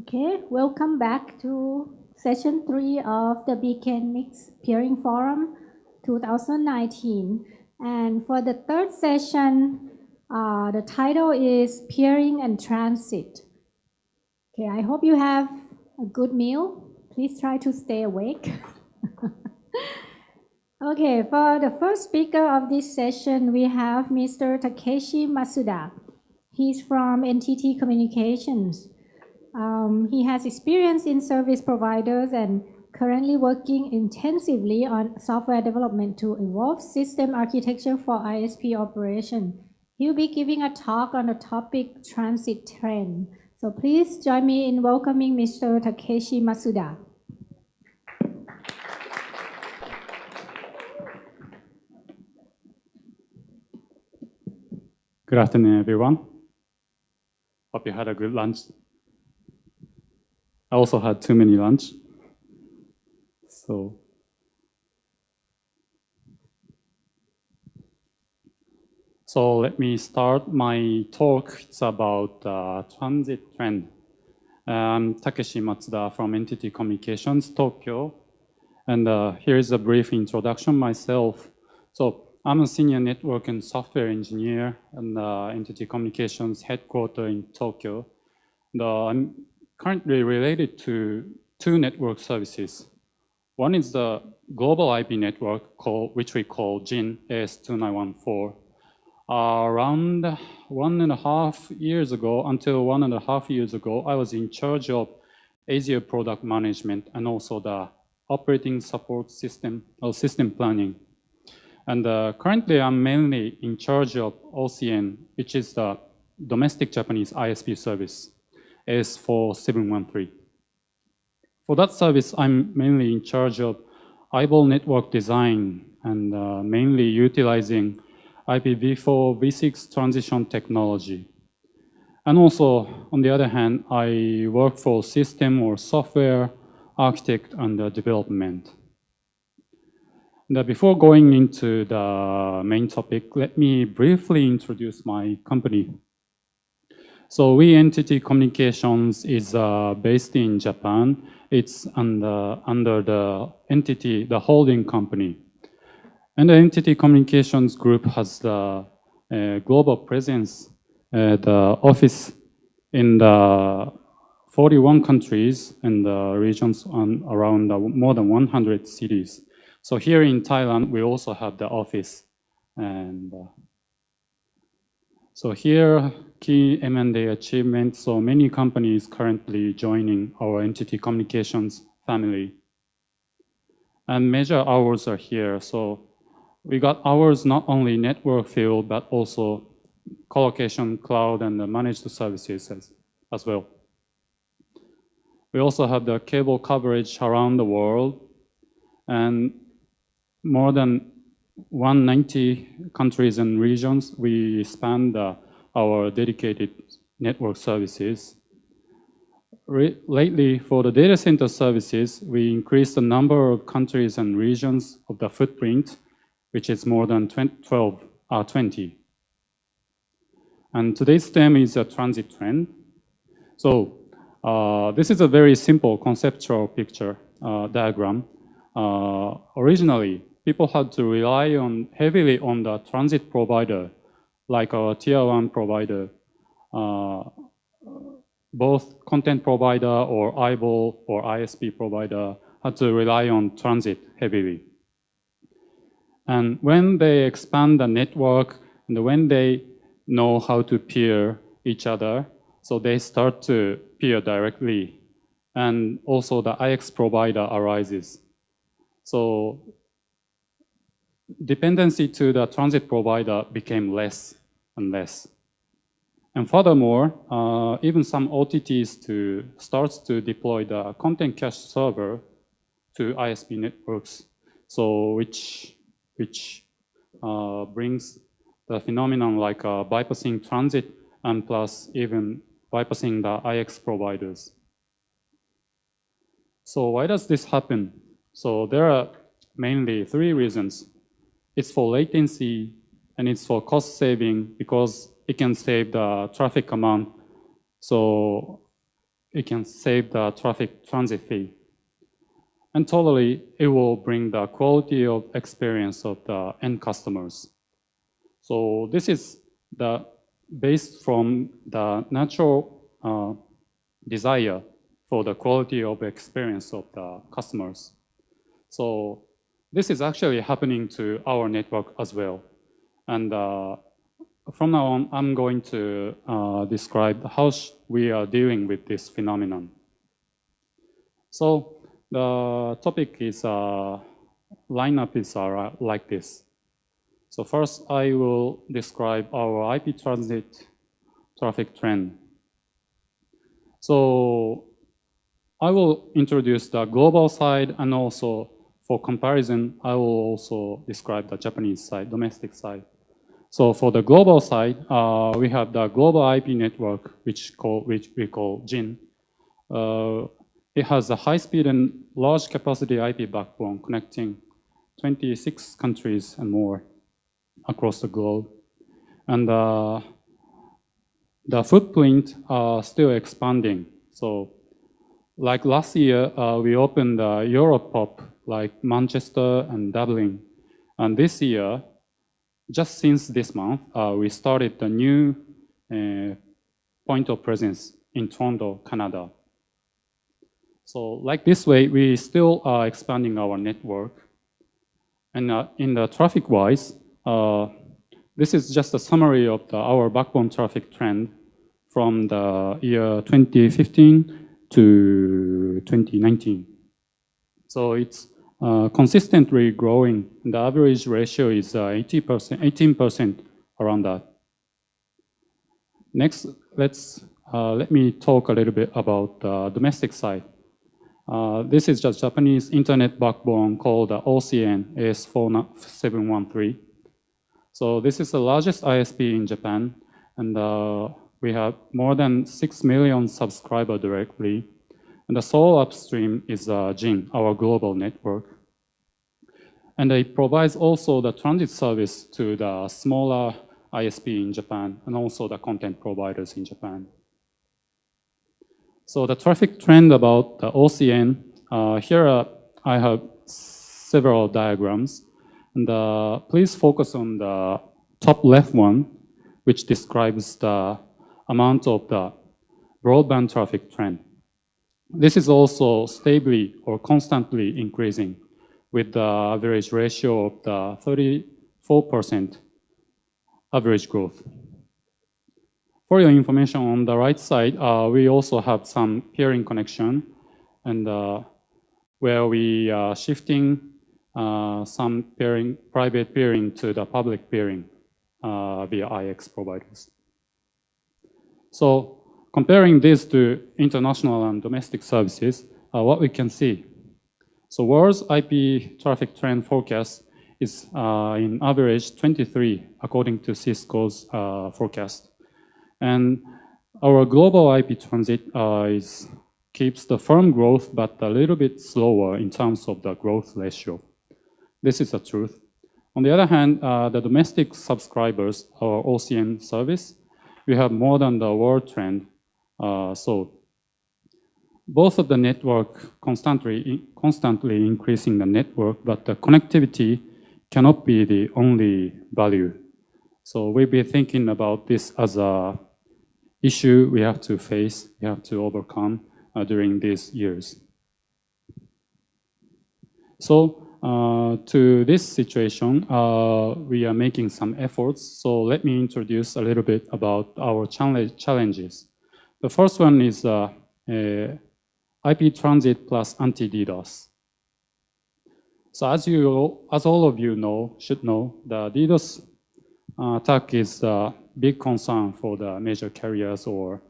Okay, welcome back to session 3 of the BKNIX Peering Forum 2019. And for the third session, the title is Peering and Transit. Okay, I hope you have a good meal. Please try to stay awake. Okay, for the first speaker of this session, we have Mr. Takeshi Matsuda. He's from NTT Communications. He has experience in service providers and currently working intensively on software development to evolve system architecture for ISP operation. He'll be giving a talk on the topic transit trend. So please join me in welcoming Mr. Takeshi Matsuda. Good afternoon, everyone. Hope you had a good lunch. I also had too many lunch. So let me start my talk. It's about transit trend. I'm Takeshi Matsuda from NTT Communications, Tokyo. And here is a brief introduction myself. So I'm a senior network and software engineer at NTT Communications headquarters in Tokyo. I'm currently related to two network services. One is the global IP network, which we call JIN AS2914. Around 1.5 years ago, until 1.5 years ago, I was in charge of Asia product management and also the operating support system or system planning. And currently, I'm mainly in charge of ASEAN, which is the domestic Japanese ISP service, AS4713. For that service, I'm mainly in charge of eyeball network design and mainly utilizing IPv4 v6 transition technology. And also, on the other hand, I work for system or software architect and development. Now, before going into the main topic, let me briefly introduce my company. So we, NTT Communications, is based in Japan. It's under the entity, the holding company. And the NTT Communications Group has the global presence, the office in the 41 countries and regions around more than 100 cities. So here in Thailand, we also have the office. And so here, key M&A achievements. So many companies currently joining our NTT Communications family. And major hours are here. So we got hours not only network field, but also colocation, cloud, and the managed services as well. We also have the cable coverage around the world. And more than 190 countries and regions, we span our dedicated network services. Lately, for the data center services, we increased the number of countries and regions of the footprint, which is more than 20. And today's theme is a transit trend. So this is a very simple conceptual picture diagram. Originally, people had to rely heavily on the transit provider, like our tier 1 provider, both content provider or eyeball or ISP provider had to rely on transit heavily. And when they expand the network and when they know how to peer each other, so they start to peer directly. And also the IX provider arises. So dependency to the transit provider became less and less. And furthermore, even some OTTs starts to deploy the content cache server to ISP networks, so which brings the phenomenon like bypassing transit and plus even bypassing the IX providers. So why does this happen? So there are mainly 3 reasons. It's for latency and it's for cost saving because it can save the traffic amount. So it can save the traffic transit fee. And totally, it will bring the quality of experience of the end customers. So this is based from the natural desire for the quality of experience of the customers. So this is actually happening to our network as well. And from now on, I'm going to describe how we are dealing with this phenomenon. So the topic is, lineup is like this. So first, I will describe our IP transit traffic trend. So I will introduce the global side, and also for comparison, I will also describe the Japanese side, domestic side. So for the global side, we have the global IP network, which we call JIN. It has a high-speed and large capacity IP backbone connecting 26 countries and more across the globe. And the footprint are still expanding. So like last year, we opened Europe hub like Manchester and Dublin. And this year, just since this month, we started a new point of presence in Toronto, Canada. So like this way, we still are expanding our network. And in the traffic-wise, this is just a summary of our backbone traffic trend from the year 2015 to 2019. So it's consistently growing. The average ratio is 18% around that. Next, let me talk a little bit about the domestic side. This is just Japanese internet backbone called the ASEAN AS4713. So this is the largest ISP in Japan, and we have more than 6 million subscribers directly. And the sole upstream is JIN, our global network. And it provides also the transit service to the smaller ISP in Japan and also the content providers in Japan. So the traffic trend about the ASEAN, here I have several diagrams. And please focus on the top left one, which describes the amount of the broadband traffic trend. This is also stably or constantly increasing with the average ratio of the 34% average growth. For your information, on the right side, we also have some peering connection, and where we are shifting some private peering to the public peering via IX providers. So comparing this to international and domestic services, what we can see. So world's IP traffic trend forecast is in average 23, according to Cisco's forecast. And our global IP transit keeps the firm growth, but a little bit slower in terms of the growth ratio. This is the truth. On the other hand, the domestic subscribers, our ASEAN service, we have more than the world trend. So both of the network constantly increasing the network, but the connectivity cannot be the only value. So we'll be thinking about this as a issue we have to face, we have to overcome during these years. So to this situation, we are making some efforts. So let me introduce a little bit about our challenges. The first one is IP transit plus anti-DDoS. So as all of you should know, the DDoS attack is a big concern for the major carriers or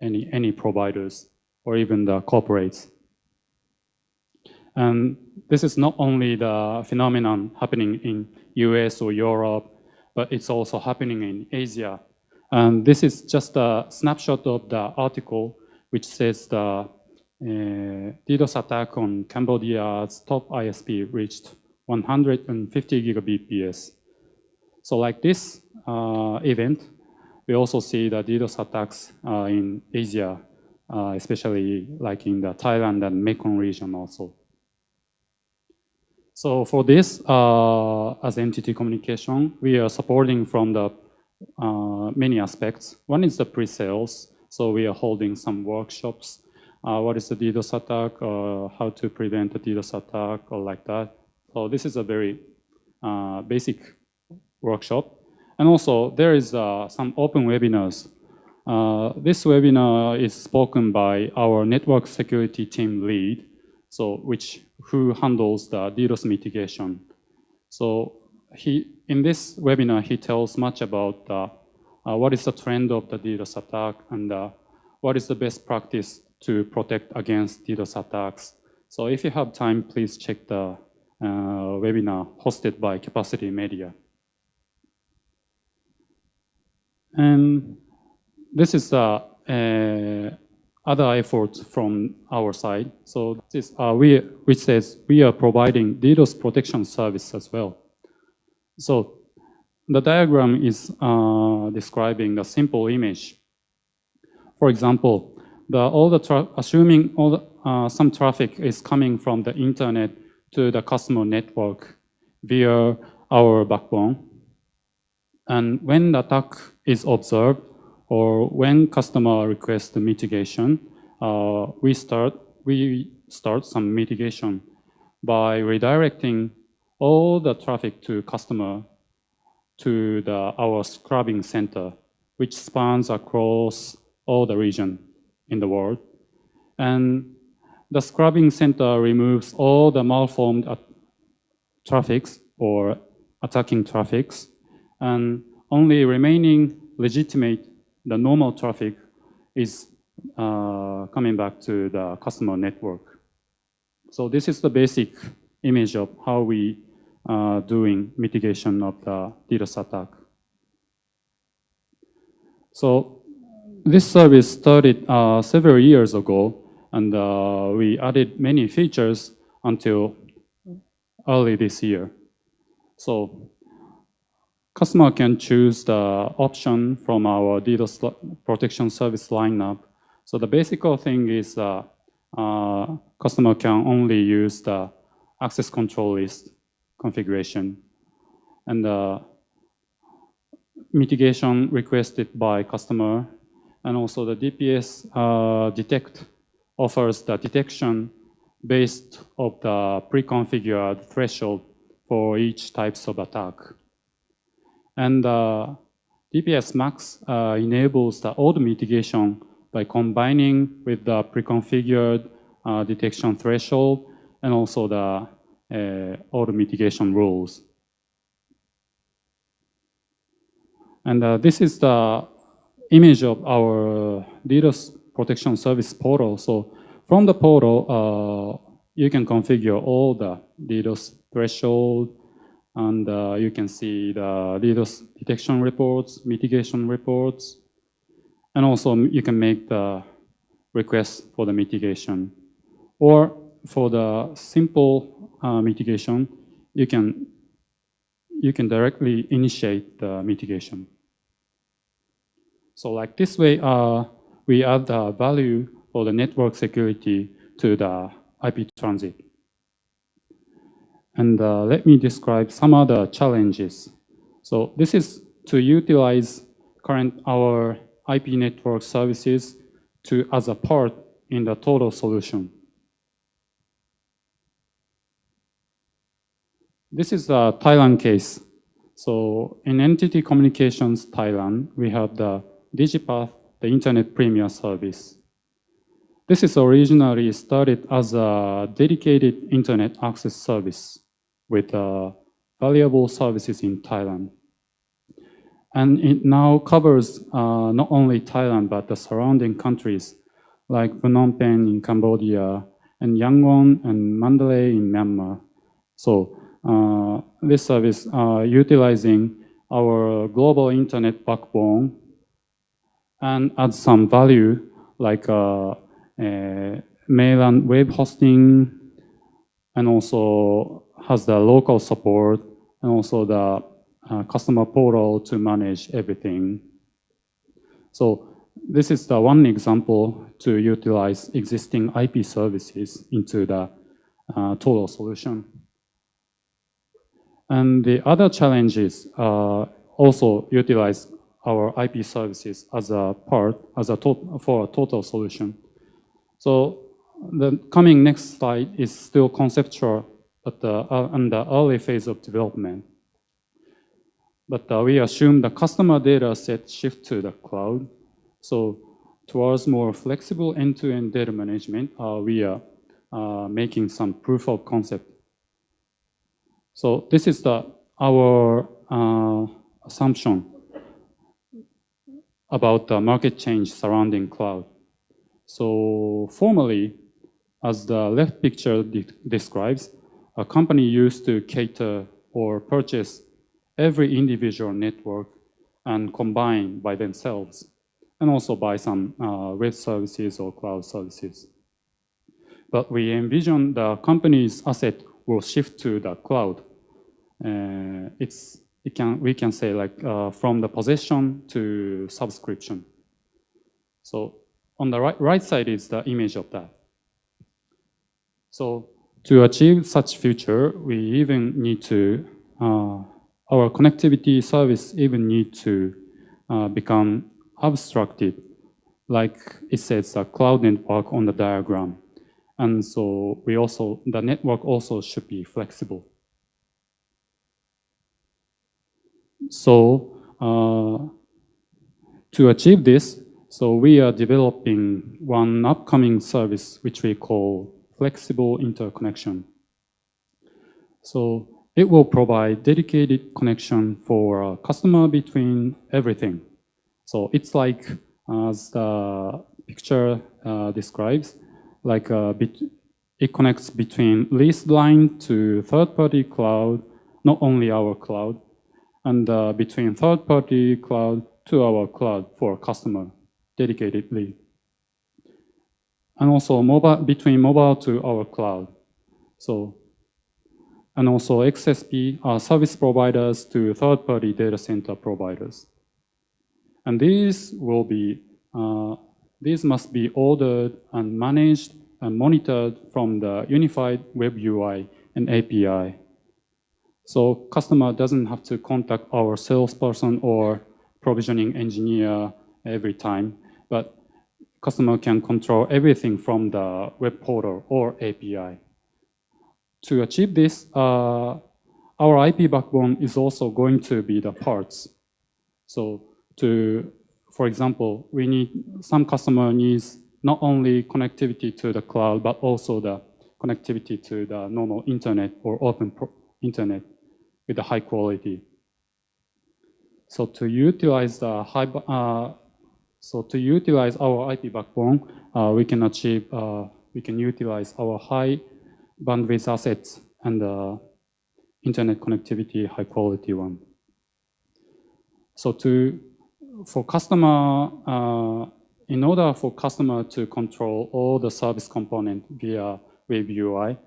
any providers or even the corporates. And this is not only the phenomenon happening in US or Europe, but it's also happening in Asia. And this is just a snapshot of the article which says the DDoS attack on Cambodia's top ISP reached 150 gigabps. So like this event, we also see the DDoS attacks in Asia especially like in the Thailand and Mekong region also. So for this, as NTT Communication, we are supporting from the many aspects. One is the pre-sales. So we are holding some workshops. What is the DDoS attack, or how to prevent a DDoS attack, or like that. So this is a very basic workshop. And also there is some open webinars. This webinar is spoken by our network security team lead, so who handles the DDoS mitigation. So in this webinar, he tells much about what is the trend of the DDoS attack and what is the best practice to protect against DDoS attacks. So if you have time, please check the webinar hosted by Capacity Media. And this is the other effort from our side. So this which says we are providing DDoS protection service as well. So the diagram is describing the simple image. For example, assuming some traffic is coming from the internet to the customer network via our backbone. And when the attack is observed, or when customer requests the mitigation, we start some mitigation by redirecting all the traffic to customer to our scrubbing center, which spans across all the region in the world. And the scrubbing center removes all the malformed traffics or attacking traffics, and only remaining legitimate, the normal traffic is coming back to the customer network. So this is the basic image of how we are doing mitigation of the DDoS attack. So this service started several years ago, and we added many features until early this year. So customer can choose the option from our DDoS protection service lineup. So the basic thing is customer can only use the access control list configuration, and mitigation requested by customer, and also the DPS detect offers the detection based of the pre-configured threshold for each types of attack. And DPS Max enables the auto mitigation by combining with the pre-configured detection threshold and also the auto mitigation rules. And this is the image of our DDoS protection service portal. So from the portal, you can configure all the DDoS threshold, and you can see the DDoS detection reports, mitigation reports, and also you can make the request for the mitigation. Or for the simple mitigation, you can directly initiate the mitigation. So like this way, we add the value for the network security to the IP transit. And let me describe some other challenges. So this is to utilize our IP network services as a part in the total solution. This is the Thailand case. So in NTT Communications Thailand, we have the DigiPath, the Internet Premier service. This is originally started as a dedicated internet access service with valuable services in Thailand. And it now covers not only Thailand, but the surrounding countries like Phnom Penh in Cambodia, and Yangon and Mandalay in Myanmar. So this service utilizing our global internet backbone and adds some value like mail and web hosting, and also has the local support, and also the customer portal to manage everything. So this is the one example to utilize existing IP services into the total solution. And the other challenges also utilize our IP services as a part, for a total solution. So the coming next slide is still conceptual at in the early phase of development. But we assume the customer data set shift to the cloud. So towards more flexible end-to-end data management, we are making some proof of concept. So this is our assumption about the market change surrounding cloud. So formally, as the left picture describes, a company used to cater or purchase every individual network and combine by themselves, and also buy some web services or cloud services. But we envision the company's asset will shift to the cloud. We can say like from the possession to subscription. So on the right side is the image of that. So to achieve such future, we even need to, our connectivity service even need to become abstracted, like it says a cloud network on the diagram. And so the network also should be flexible. So to achieve this, so we are developing one upcoming service which we call flexible interconnection. So it will provide dedicated connection for a customer between everything. So it's like, as the picture describes, like it connects between leased line to third-party cloud, not only our cloud, and between third-party cloud to our cloud for customer dedicatedly. And also between mobile to our cloud. So, and also XSP are service providers to third-party data center providers. And these must be ordered and managed and monitored from the unified web UI and API. So customer doesn't have to contact our salesperson or provisioning engineer every time, but customer can control everything from the web portal or API. To achieve this, our IP backbone is also going to be the parts. So for example, some customer needs not only connectivity to the cloud, but also the connectivity to the normal internet or open internet with the high quality. So to utilize our IP backbone, we can utilize our high bandwidth assets and internet connectivity, high quality one. So in order for customer to control all the service component via web UI,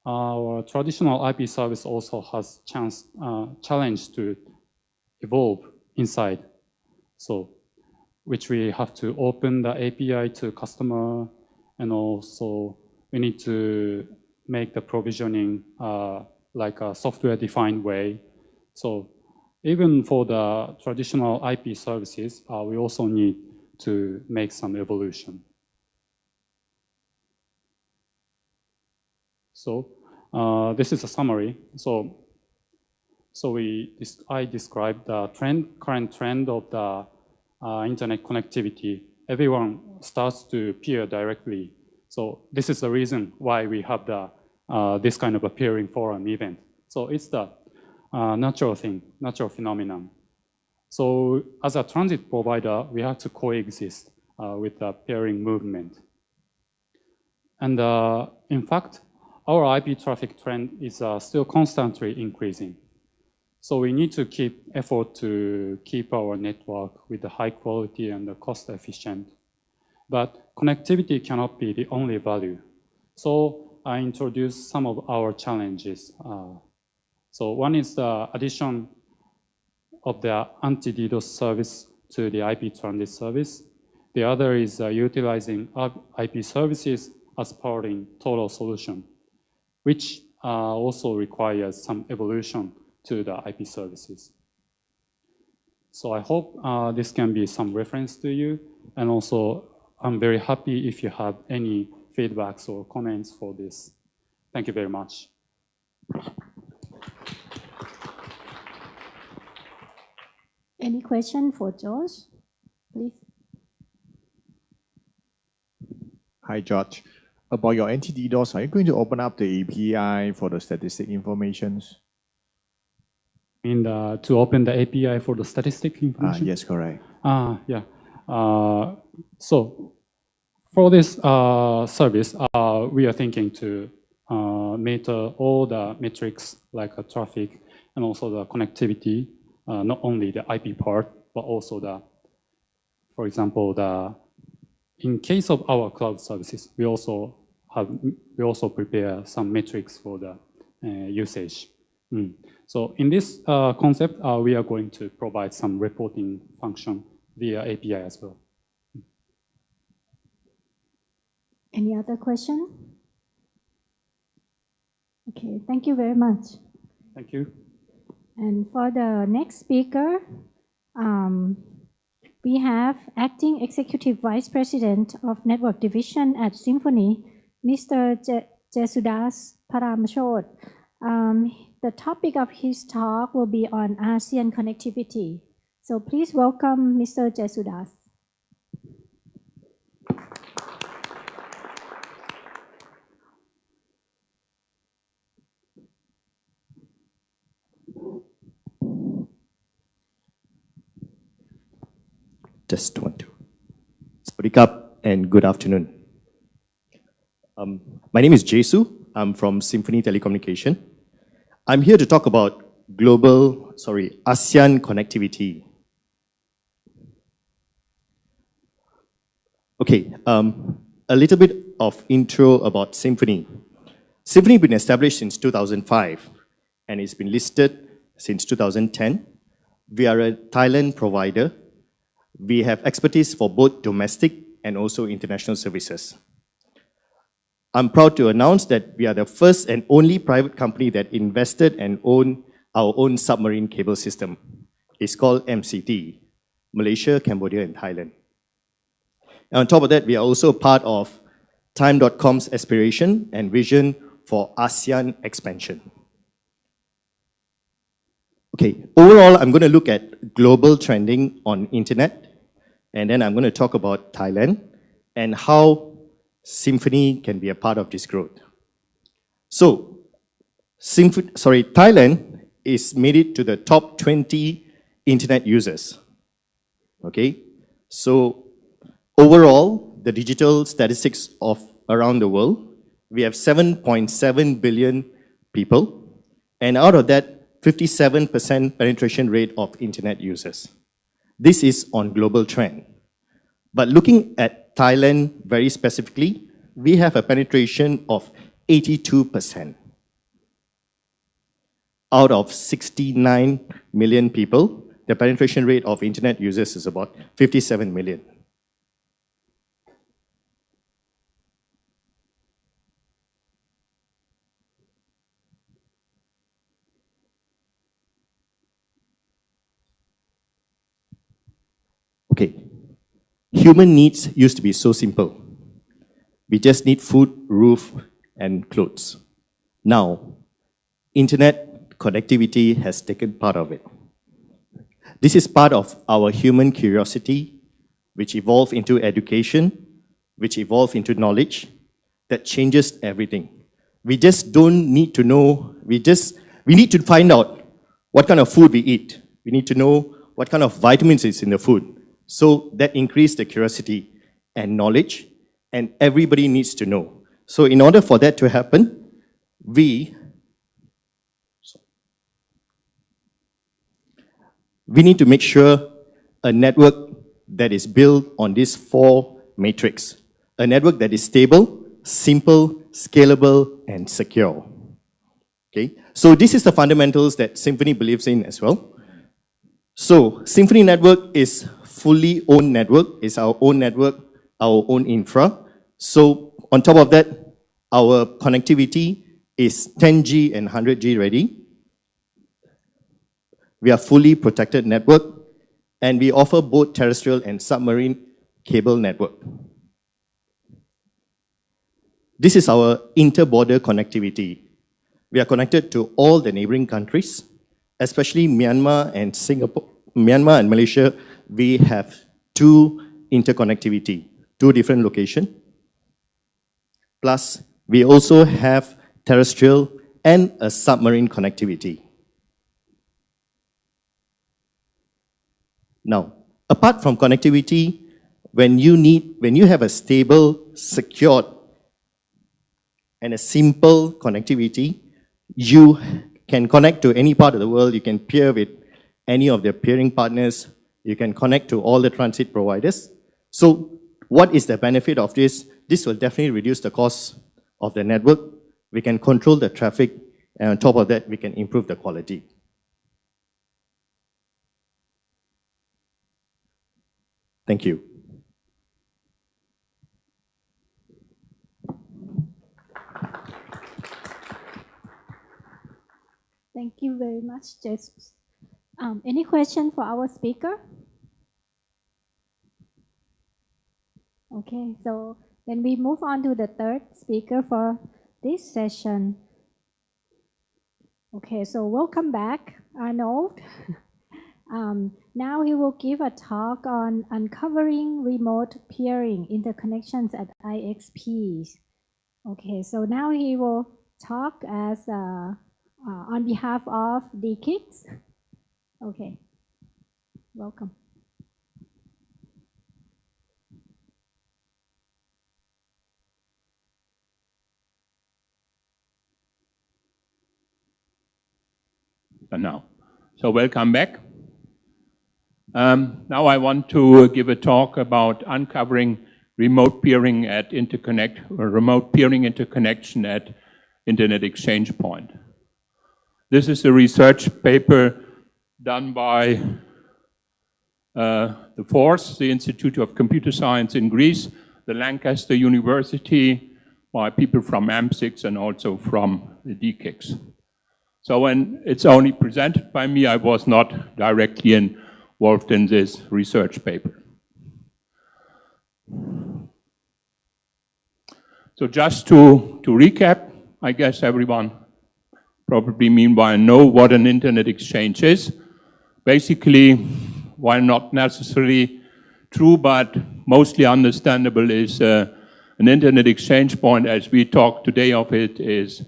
our traditional IP service also has challenge to evolve inside. So, which we have to open the API to customer, and also we need to make the provisioning like a software-defined way. So even for the traditional IP services, we also need to make some evolution. So this is a summary. So I described the current trend of the internet connectivity. Everyone starts to peer directly. So this is the reason why we have this kind of a peering forum event. So it's the natural phenomenon. So as a transit provider, we have to coexist with the peering movement. And in fact, our IP traffic trend is still constantly increasing. So we need to keep effort to keep our network with the high quality and the cost efficient. But connectivity cannot be the only value. So I introduced some of our challenges. So one is the addition of the anti-DDoS service to the IP transit service. The other is utilizing IP services as part in total solution, which also requires some evolution to the IP services. So I hope this can be some reference to you. And also, I'm very happy if you have any feedbacks or comments for this. Thank you very much. Any question for George, please? Hi, George. About your NTD-DOS, are you going to open up the API for the statistic informations? To open the API for the statistic information? Yes, correct. Yeah. So for this service, we are thinking to meter all the metrics like traffic and also the connectivity, not only the IP part, but also the, for example, in case of our cloud services, we also prepare some metrics for the usage. So in this concept, we are going to provide some reporting function via API as well. Any other question? Okay, thank you very much. Thank you. And for the next speaker, we have Acting Executive Vice President of Network Division at Symphony, Mr. Jesudass Paramchotti. The topic of his talk will be on ASEAN connectivity. So please welcome Mr. Jesudass. Just one, two. Swadikap and good afternoon. My name is Jesu. I'm from Symphony Telecommunication. I'm here to talk about ASEAN connectivity. Okay, a little bit of intro about Symphony. Symphony has been established since 2005 and it's been listed since 2010. We are a Thailand provider. We have expertise for both domestic and also international services. I'm proud to announce that we are the first and only private company that invested and owned our own submarine cable system. It's called MCT, Malaysia, Cambodia, and Thailand. And on top of that, we are also part of Time.com's aspiration and vision for ASEAN expansion. Okay, overall, I'm going to look at global trending on internet, and then I'm going to talk about Thailand and how Symphony can be a part of this growth. So, Thailand is made it to the top 20 internet users. Okay, so overall, the digital statistics of around the world, we have 7.7 billion people, and out of that, 57% penetration rate of internet users. This is on global trend. But looking at Thailand very specifically, we have a penetration of 82%. Out of 69 million people, the penetration rate of internet users is about 57 million. Okay. Human needs used to be so simple. We just need food, roof, and clothes. Now, internet connectivity has taken part of it. This is part of our human curiosity, which evolved into education, which evolved into knowledge, that changes everything. We just don't need to know, we need to find out what kind of food we eat. We need to know what kind of vitamins is in the food. So that increased the curiosity and knowledge, and everybody needs to know. So in order for that to happen, we need to make sure a network that is built on these four matrix. A network that is stable, simple, scalable, and secure. Okay? So this is the fundamentals that Symphony believes in as well. So Symphony network is fully owned network. It's our own network, our own infra. So on top of that, our connectivity is 10G and 100G ready. We are fully protected network, and we offer both terrestrial and submarine cable network. This is our inter-border connectivity. We are connected to all the neighboring countries, especially Myanmar and Singapore. Myanmar and Malaysia, we have two interconnectivity, two different locations. Plus, we also have terrestrial and a submarine connectivity. Now, apart from connectivity, when you have a stable, secured, and a simple connectivity, you can connect to any part of the world. You can peer with any of their peering partners. You can connect to all the transit providers. So what is the benefit of this? This will definitely reduce the cost of the network. We can control the traffic, and on top of that, we can improve the quality. Thank you. Thank you very much, Jesus. Any question for our speaker? Okay, so then we move on to the third speaker for this session. Okay, so welcome back, Arnold. Now he will give a talk on uncovering remote peering interconnections at IXPs. Okay, so now he will talk as on behalf of DE-CIX. Okay, welcome. Now, so welcome back. Now I want to give a talk about uncovering remote peering at remote peering interconnection at Internet Exchange Point. This is a research paper done by the FORCE, the Institute of Computer Science in Greece, the Lancaster University, by people from AMP6 and also from the DE-CIX. So when it's only presented by me, I was not directly involved in this research paper. So just to recap, I guess everyone probably meanwhile know what an internet exchange is. Basically, while not necessarily true, but mostly understandable, is an internet exchange point, as we talk today of it, is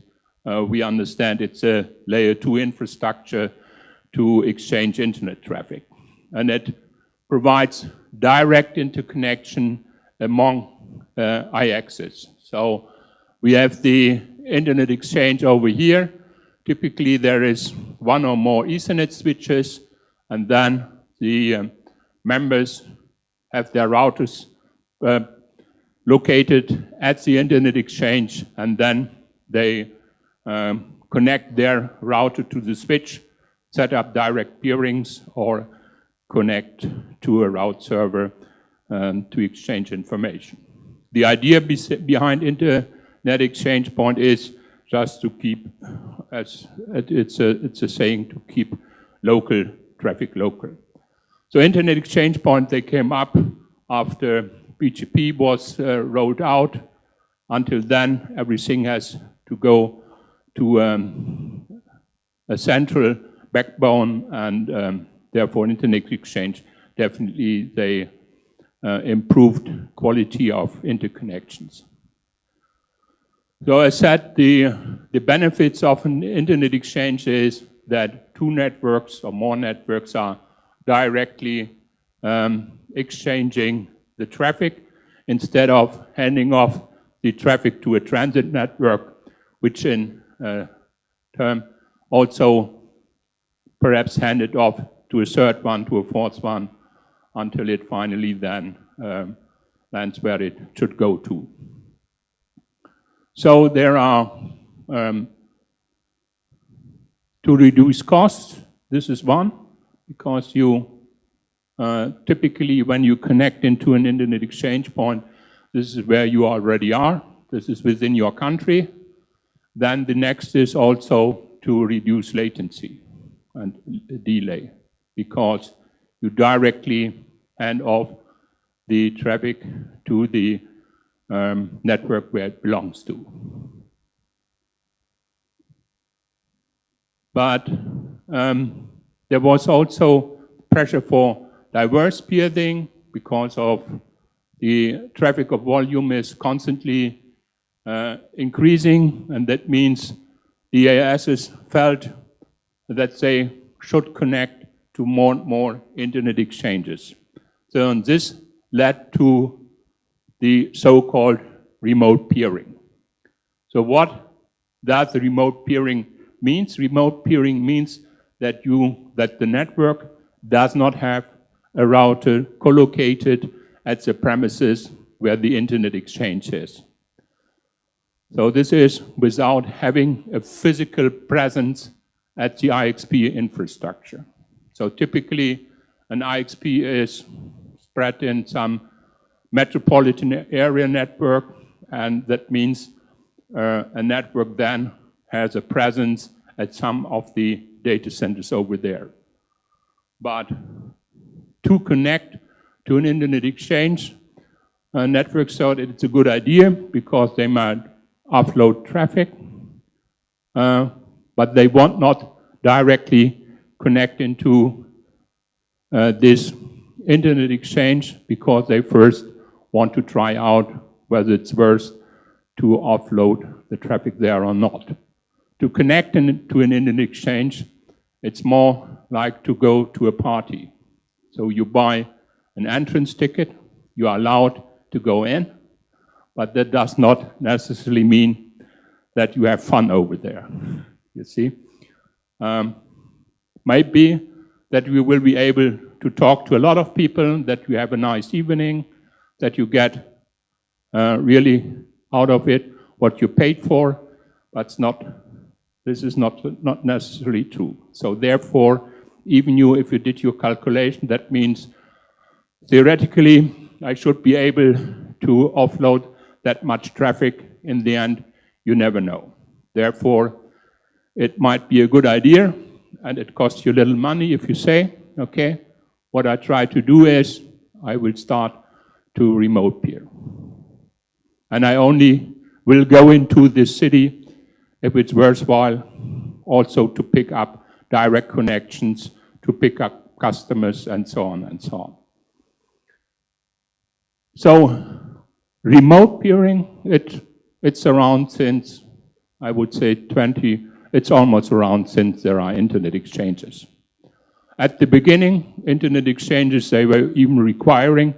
we understand it's a layer 2 infrastructure to exchange internet traffic. And it provides direct interconnection among IXs. So we have the internet exchange over here. Typically there is one or more Ethernet switches, and then the members have their routers located at the internet exchange, and then they connect their router to the switch, set up direct peerings, or connect to a route server to exchange information. The idea behind Internet Exchange Point is just to keep, as it's a saying, to keep local traffic local. So Internet Exchange Point, they came up after BGP was rolled out. Until then, everything has to go to a central backbone, and therefore Internet Exchange, definitely they improved quality of interconnections. So as said, the benefits of an internet exchange is that two networks or more networks are directly exchanging the traffic instead of handing off the traffic to a transit network, which in turn also perhaps handed off to a third one, to a fourth one, until it finally then lands where it should go to. So there are, to reduce costs, this is one, because you Typically, when you connect into an internet exchange point, this is where you already are. This is within your country. Then the next is also to reduce latency and delay, because you directly hand off the traffic to the network where it belongs to. But there was also pressure for diverse peering because of the traffic of volume is constantly increasing, and that means the ASs felt that they should connect to more and more internet exchanges. So this led to the so-called remote peering. So what does the remote peering mean? Remote peering means that the network does not have a router co-located at the premises where the internet exchange is. So this is without having a physical presence at the IXP infrastructure. So typically, an IXP is spread in some metropolitan area network, and that means a network then has a presence at some of the data centers over there. But to connect to an internet exchange, networks thought it's a good idea because they might offload traffic, but they want not directly connect into this internet exchange because they first want to try out whether it's worth to offload the traffic there or not. To connect to an internet exchange, it's more like to go to a party. So you buy an entrance ticket, you are allowed to go in, but that does not necessarily mean that you have fun over there, you see. Maybe that you will be able to talk to a lot of people, that you have a nice evening, that you get really out of it what you paid for, but this is not necessarily true. So therefore, even if you did your calculation, that means theoretically I should be able to offload that much traffic. In the end, you never know. Therefore, it might be a good idea, and it costs you a little money if you say, okay, what I try to do is I will start to remote peer. And I only will go into this city if it's worthwhile also to pick up direct connections, to pick up customers, and so on and so on. So remote peering, it's around since, I would say it's almost around since there are internet exchanges. At the beginning, internet exchanges, they were even requiring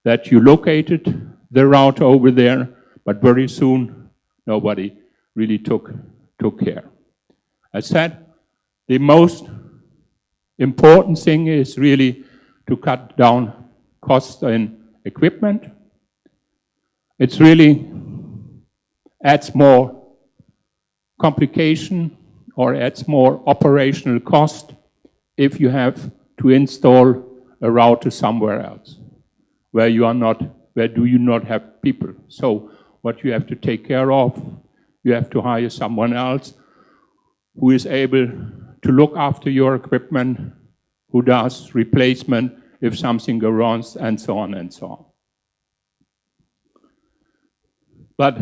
that you located the router over there, but very soon nobody really took care. As said, the most important thing is really to cut down costs in equipment. It's really adds more complication or adds more operational cost if you have to install a router somewhere else where do you not have people. So what you have to take care of, you have to hire someone else who is able to look after your equipment, who does replacement if something goes wrong, and so on and so on. But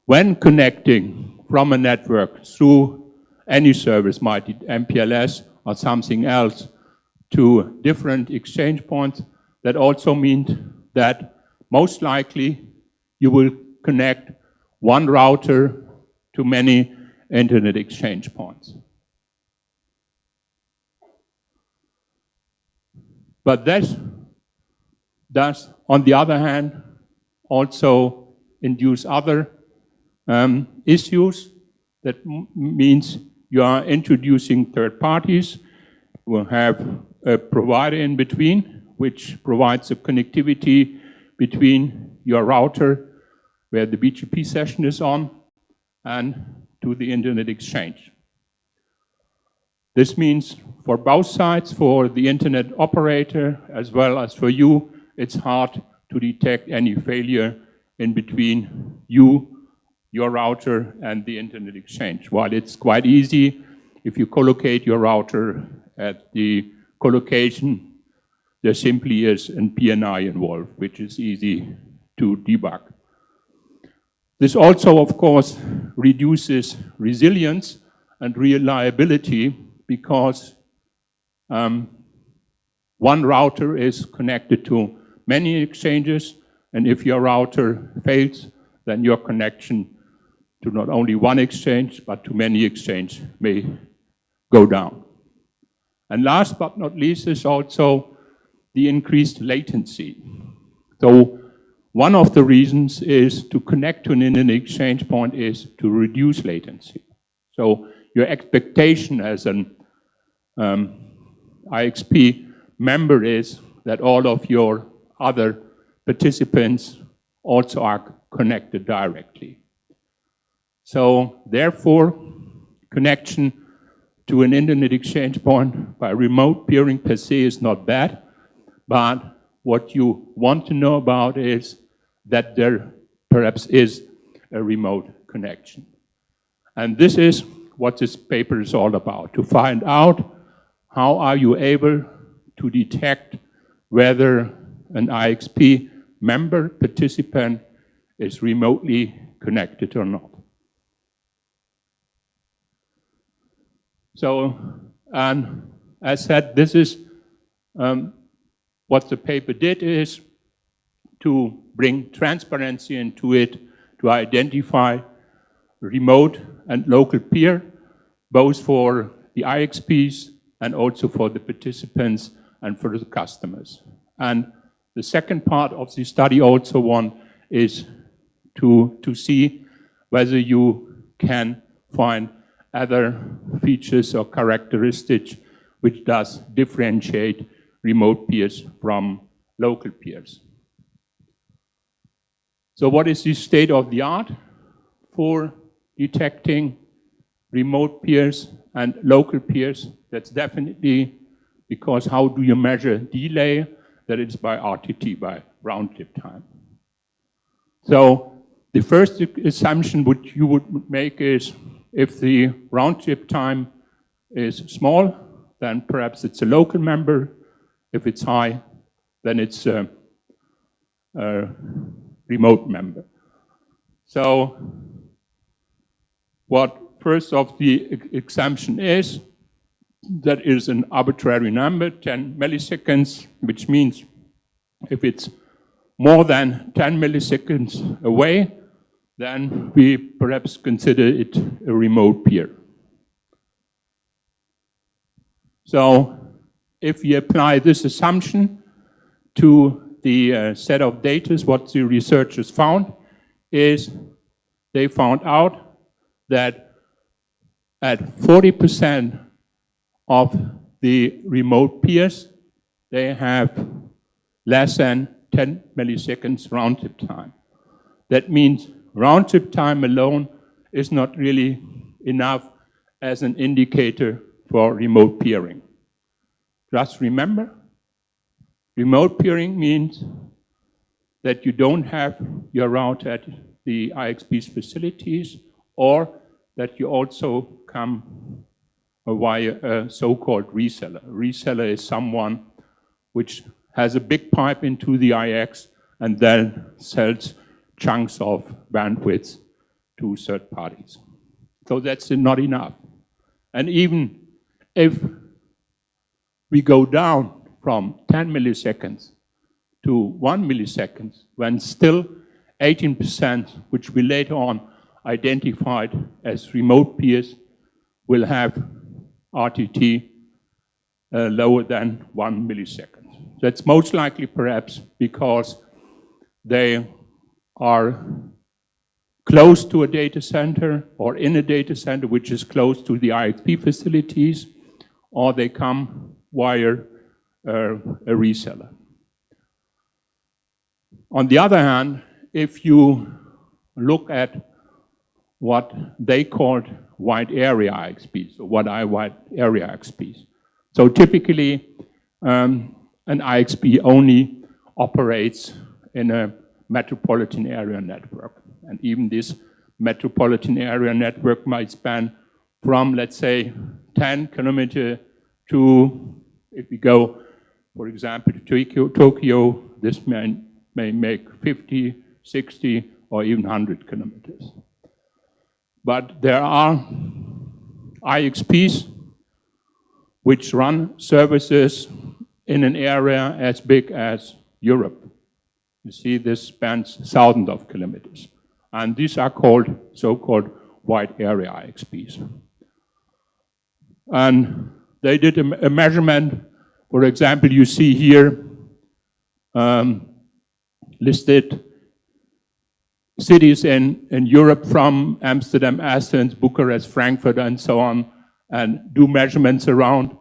when connecting from a network through any service, might be MPLS or something else, to different exchange points, that also means that most likely you will connect one router to many internet exchange points. But this does, on the other hand, also induce other issues. That means you are introducing third parties. You will have a provider in between, which provides a connectivity between your router, where the BGP session is on, and to the internet exchange. This means for both sides, for the internet operator as well as for you, it's hard to detect any failure in between you, your router, and the internet exchange. While it's quite easy, if you collocate your router at the collocation, there simply is an PNI involved, which is easy to debug. This also, of course, reduces resilience and reliability because one router is connected to many exchanges, and if your router fails, then your connection to not only one exchange, but to many exchanges may go down. And last but not least is also the increased latency. So one of the reasons is to connect to an internet exchange point is to reduce latency. So your expectation as an IXP member is that all of your other participants also are connected directly. So therefore, connection to an internet exchange point by remote peering per se is not bad, but what you want to know about is that there perhaps is a remote connection. And this is what this paper is all about, to find out how are you able to detect whether an IXP member participant is remotely connected or not. So, and as said, this is what the paper did is to bring transparency into it, to identify remote and local peer, both for the IXPs and also for the participants and for the customers. And the second part of the study also one is to see whether you can find other features or characteristics which does differentiate remote peers from local peers. So what is the state of the art for detecting remote peers and local peers? That's definitely because how do you measure delay? That is by RTT, by round trip time. So the first assumption which you would make is if the round trip time is small, then perhaps it's a local member. If it's high, then it's a remote member. So what first of the assumption is, that is an arbitrary number, 10 milliseconds, which means if it's more than 10 milliseconds away, then we perhaps consider it a remote peer. So if we apply this assumption to the set of data, what the researchers found is they found out that at 40% of the remote peers, they have less than 10 milliseconds round trip time. That means round trip time alone is not really enough as an indicator for remote peering. Just remember, remote peering means that you don't have your route at the IXP's facilities, or that you also come via a so-called reseller. A reseller is someone which has a big pipe into the IX and then sells chunks of bandwidth to third parties. So that's not enough. And even if we go down from 10 milliseconds to 1 millisecond, when still 18%, which we later on identified as remote peers, will have RTT lower than 1 millisecond. That's most likely perhaps because they are close to a data center or in a data center which is close to the IXP facilities, or they come via a reseller. On the other hand, if you look at what they called wide area IXPs, or wide area IXPs. So typically, an IXP only operates in a metropolitan area network. And even this metropolitan area network might span from, let's say, 10 kilometers to, if we go, for example, to Tokyo, this may make 50, 60, or even 100 kilometers. But there are IXPs which run services in an area as big as Europe. You see, this spans thousands of kilometers. And these are called so-called wide area IXPs. And they did a measurement. For example, you see here listed cities in Europe from Amsterdam, Athens, Bucharest, Frankfurt, and so on, and do measurements around.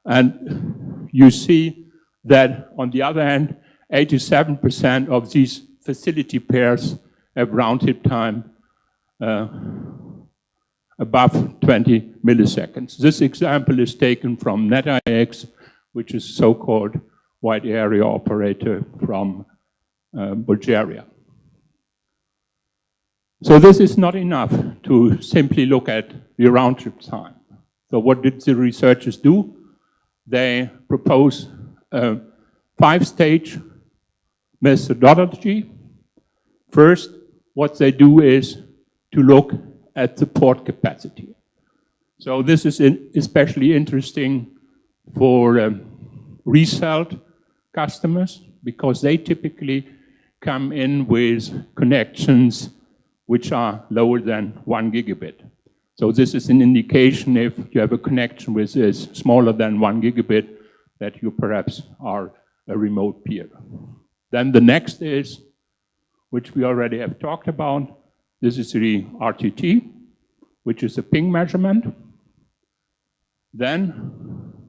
And you see that, on the other hand, 87% of these facility pairs have round-trip time above 20 milliseconds. This example is taken from NetIX, which is so-called wide area operator from Bulgaria. So this is not enough to simply look at the round-trip time. So what did the researchers do? They propose a 5-stage methodology. First, what they do is to look at the port capacity. So this is especially interesting for resold customers, because they typically come in with connections which are lower than 1 gigabit. So this is an indication, if you have a connection which is smaller than 1 gigabit, that you perhaps are a remote peer. Then the next is, which we already have talked about, this is the RTT, which is a ping measurement. Then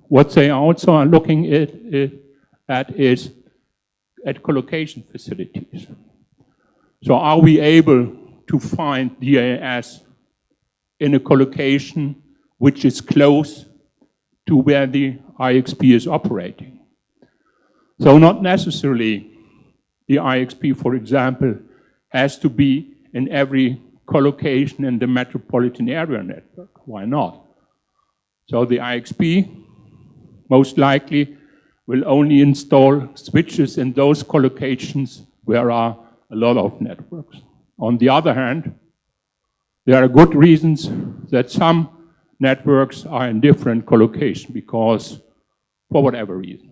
what they also are looking at is at collocation facilities. So are we able to find DAS in a collocation which is close to where the IXP is operating? So not necessarily the IXP, for example, has to be in every collocation in the metropolitan area network. Why not? So the IXP most likely will only install switches in those collocations where there are a lot of networks. On the other hand, there are good reasons that some networks are in different collocation, because for whatever reason.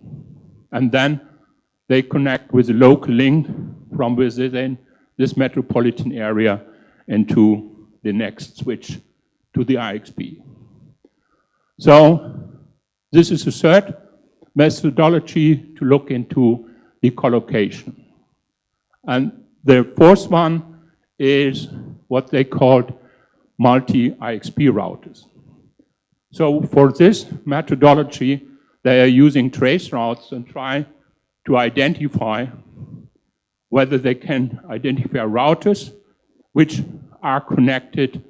And then they connect with a local link from within this metropolitan area into the next switch to the IXP. So this is a third methodology to look into the collocation. And the fourth one is what they called multi-IXP routers. So for this methodology, they are using trace routes and try to identify whether they can identify routers which are connected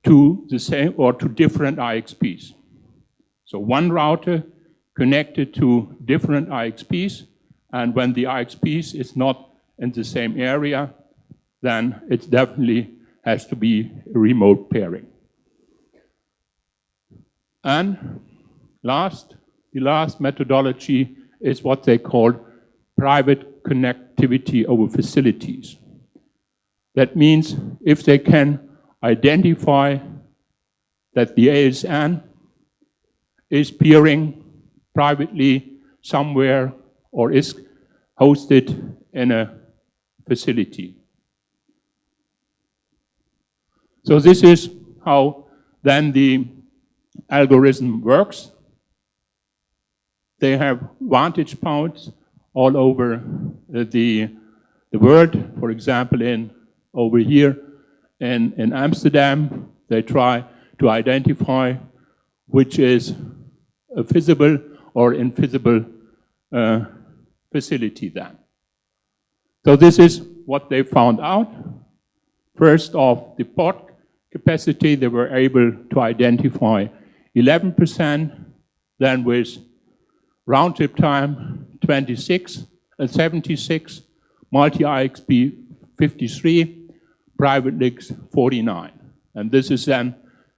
to the same or to different IXPs. So one router connected to different IXPs, and when the IXPs is not in the same area, then it definitely has to be a remote pairing. And the last methodology is what they call private connectivity over facilities. That means if they can identify that the ASEAN is peering privately somewhere or is hosted in a facility. So this is how then the algorithm works. They have vantage points all over the world. For example, over here in Amsterdam, they try to identify which is a visible or invisible facility then. So this is what they found out First of the port capacity, they were able to identify 11%, then with round trip time 76, multi-IXP 53, private NIX 49. And this is then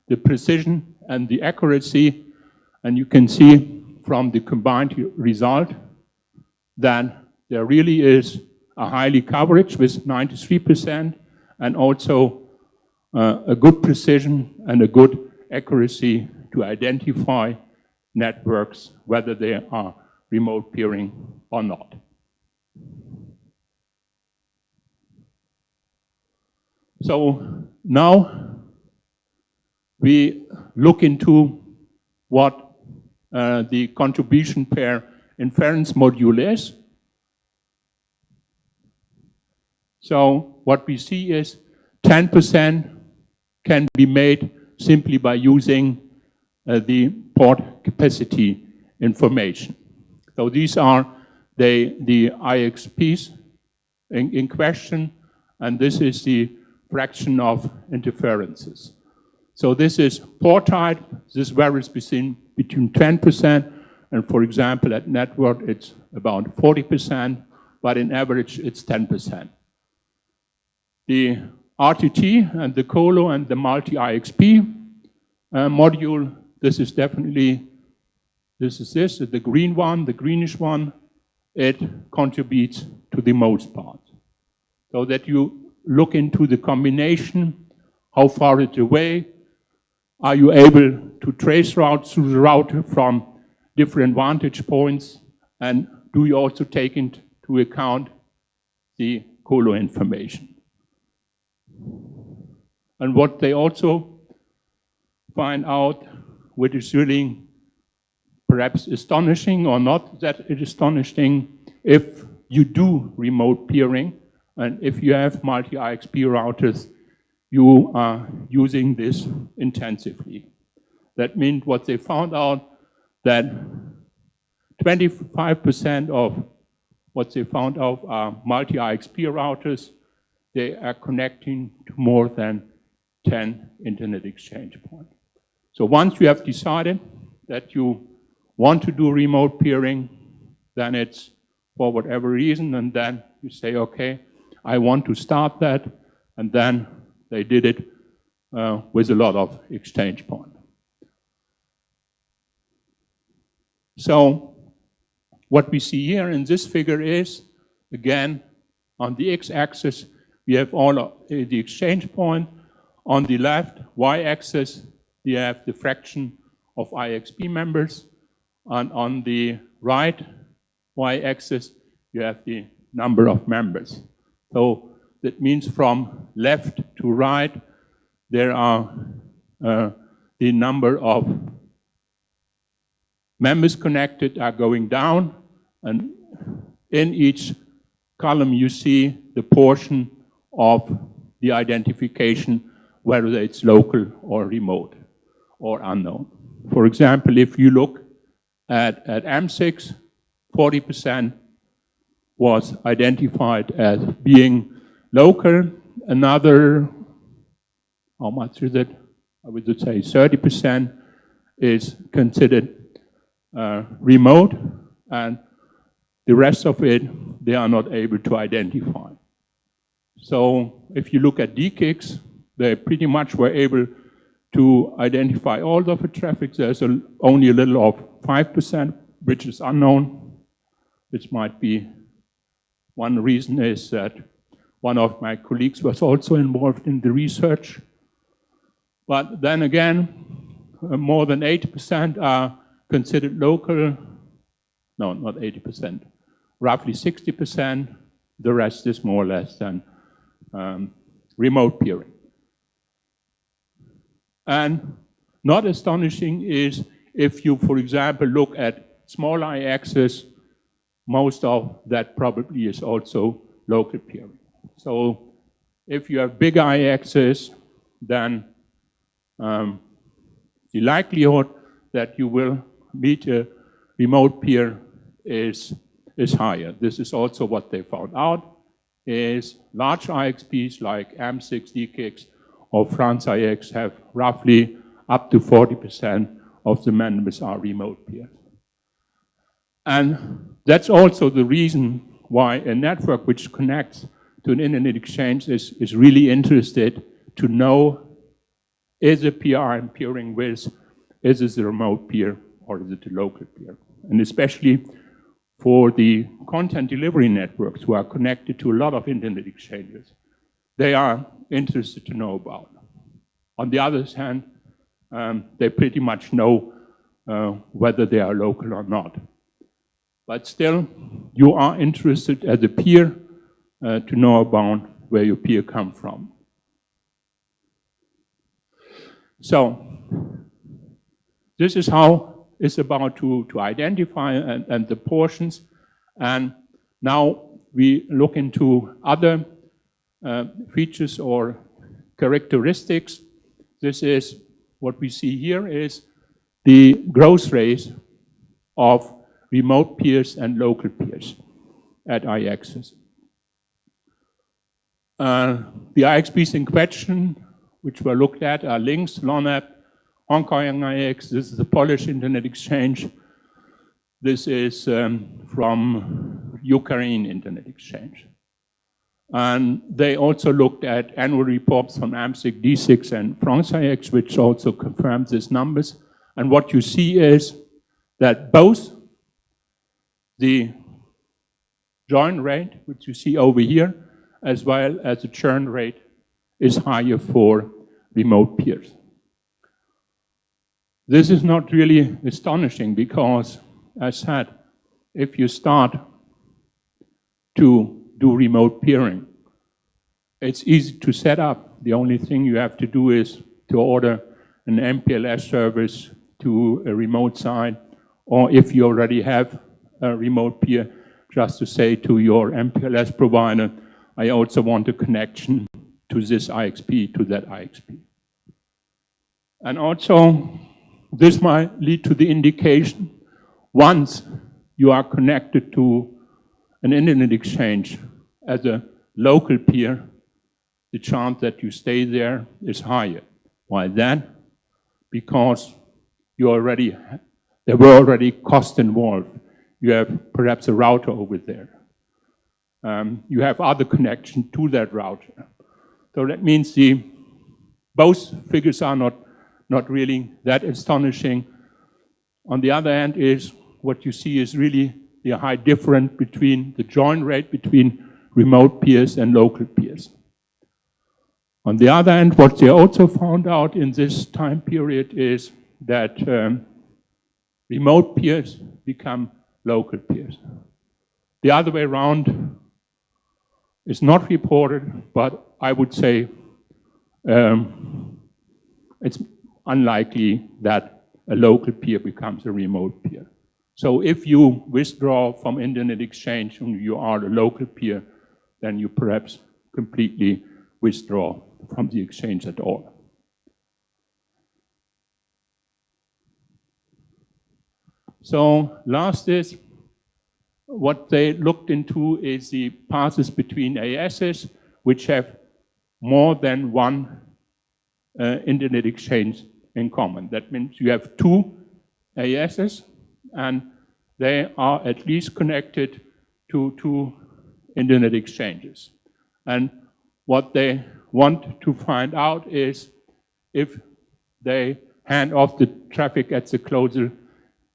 the precision and the accuracy, and you can see from the combined result that there really is a highly coverage with 93%, and also a good precision and a good accuracy to identify networks, whether they are remote peering or not. So now we look into what the contribution per inference module is. So what we see is 10% can be made simply by using the port capacity information. So these are the IXPs in question, and this is the fraction of interferences. So this is port type. This varies between 10%, and for example, at network, it's about 40%, but in average, it's 10%. The RTT and the colo and the multi-IXP module, this is definitely, the green one, the greenish one, it contributes to the most part. So that you look into the combination, how far it's away, are you able to trace routes through the router from different vantage points, and do you also take into account the colo information? And what they also find out, which is really perhaps astonishing or not that it is astonishing, if you do remote peering, and if you have multi-IXP routers, you are using this intensively. That means what they found out, that 25% of what they found out are multi-IXP routers. They are connecting to more than 10 internet exchange points. So once you have decided that you want to do remote peering, then it's for whatever reason, and then you say, okay, I want to start that, and then they did it with a lot of exchange points. So what we see here in this figure is, again, on the x-axis, we have all of the exchange point. On the left, y-axis, we have the fraction of IXP members. And on the right, y-axis, you have the number of members. So that means from left to right, there are the number of members connected are going down, and in each column you see the portion of the identification, whether it's local or remote or unknown. For example, if you look at M6, 40% was identified as being local. Another, how much is it? I would say 30% is considered remote, and the rest of it, they are not able to identify. So if you look at DE-CIX, they pretty much were able to identify all of the traffic. There's only a little of 5%, which is unknown, which might be one reason is that one of my colleagues was also involved in the research. But then again, more than 80% are considered local. No, not 80%, roughly 60%. The rest is more or less than remote peering. And not astonishing is if you, for example, look at small I-axis, most of that probably is also local peering. So if you have big I-axis, then the likelihood that you will meet a remote peer is higher. This is also what they found out. is large IXPs like AMP6, DE-CIX, or France-IX have roughly up to 40% of the members are remote peers. And that's also the reason why a network which connects to an internet exchange is really interested to know, is a peer I'm peering with, is it a remote peer or is it a local peer? And especially for the content delivery networks who are connected to a lot of internet exchanges, they are interested to know about. On the other hand, they pretty much know whether they are local or not. But still, you are interested as a peer to know about where your peer comes from. So this is how it's about to identify and the portions. And now we look into other features or characteristics. This is what we see here is the growth rate of remote peers and local peers at IXs. The IXPs in question, which were looked at, are Links, LONAP, Hong Kong IX. This is the Polish Internet Exchange. This is from Ukraine Internet Exchange. And they also looked at annual reports from AMP6, DE-CIX, and France-IX, which also confirms these numbers. And what you see is that both the join rate, which you see over here, as well as the churn rate, is higher for remote peers. This is not really astonishing because, as said, if you start to do remote peering, it's easy to set up. The only thing you have to do is to order an MPLS service to a remote site, or if you already have a remote peer, just to say to your MPLS provider, I also want a connection to this IXP, to that IXP. And also, this might lead to the indication, once you are connected to an internet exchange as a local peer, the chance that you stay there is higher. Why then? Because there were already costs involved. You have perhaps a router over there. You have other connection to that router. So that means both figures are not really that astonishing. On the other hand is what you see is really the high difference between the join rate between remote peers and local peers. On the other hand, what they also found out in this time period is that remote peers become local peers. The other way around is not reported, but I would say it's unlikely that a local peer becomes a remote peer. So if you withdraw from internet exchange and you are a local peer, then you perhaps completely withdraw from the exchange at all. So last is what they looked into is the passes between ASs which have more than one internet exchange in common. That means you have two ASs and they are at least connected to two internet exchanges. And what they want to find out is if they hand off the traffic at the closer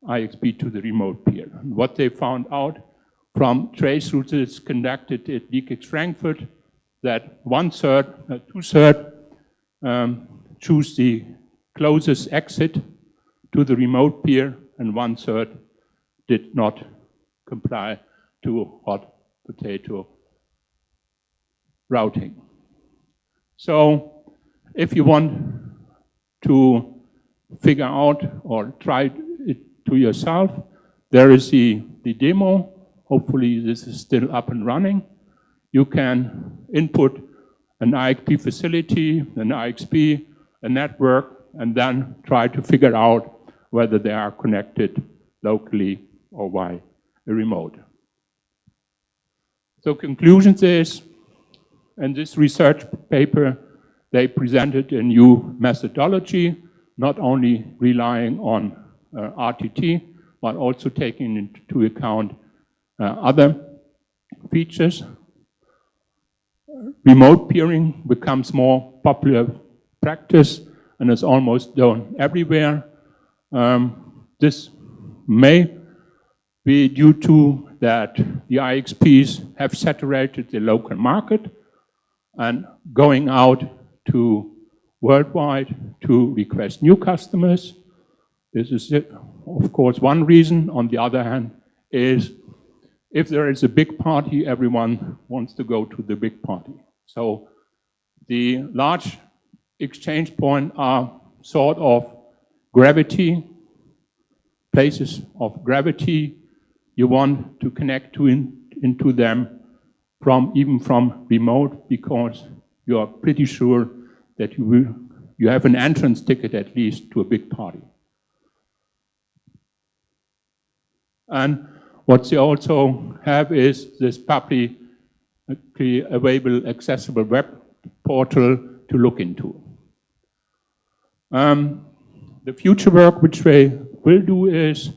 IXP to the remote peer. And what they found out from trace routes conducted at DE-CIX Frankfurt, that 1/3, 2/3 choose the closest exit to the remote peer, and 1/3 did not comply to hot potato routing. So if you want to figure out or try it to yourself, there is the demo. Hopefully this is still up and running. You can input an IXP facility, an IXP, a network, and then try to figure out whether they are connected locally or by a remote. So conclusions is in this research paper, they presented a new methodology, not only relying on RTT, but also taking into account other features. Remote peering becomes more popular practice and is almost done everywhere. This may be due to that the IXPs have saturated the local market and going out to worldwide to request new customers. This is, of course, one reason. On the other hand, is if there is a big party, everyone wants to go to the big party. So the large exchange points are sort of gravity, places of gravity. You want to connect into them even from remote, because you are pretty sure that you have an entrance ticket at least to a big party. And what they also have is this publicly available, accessible web portal to look into. The future work which they will do is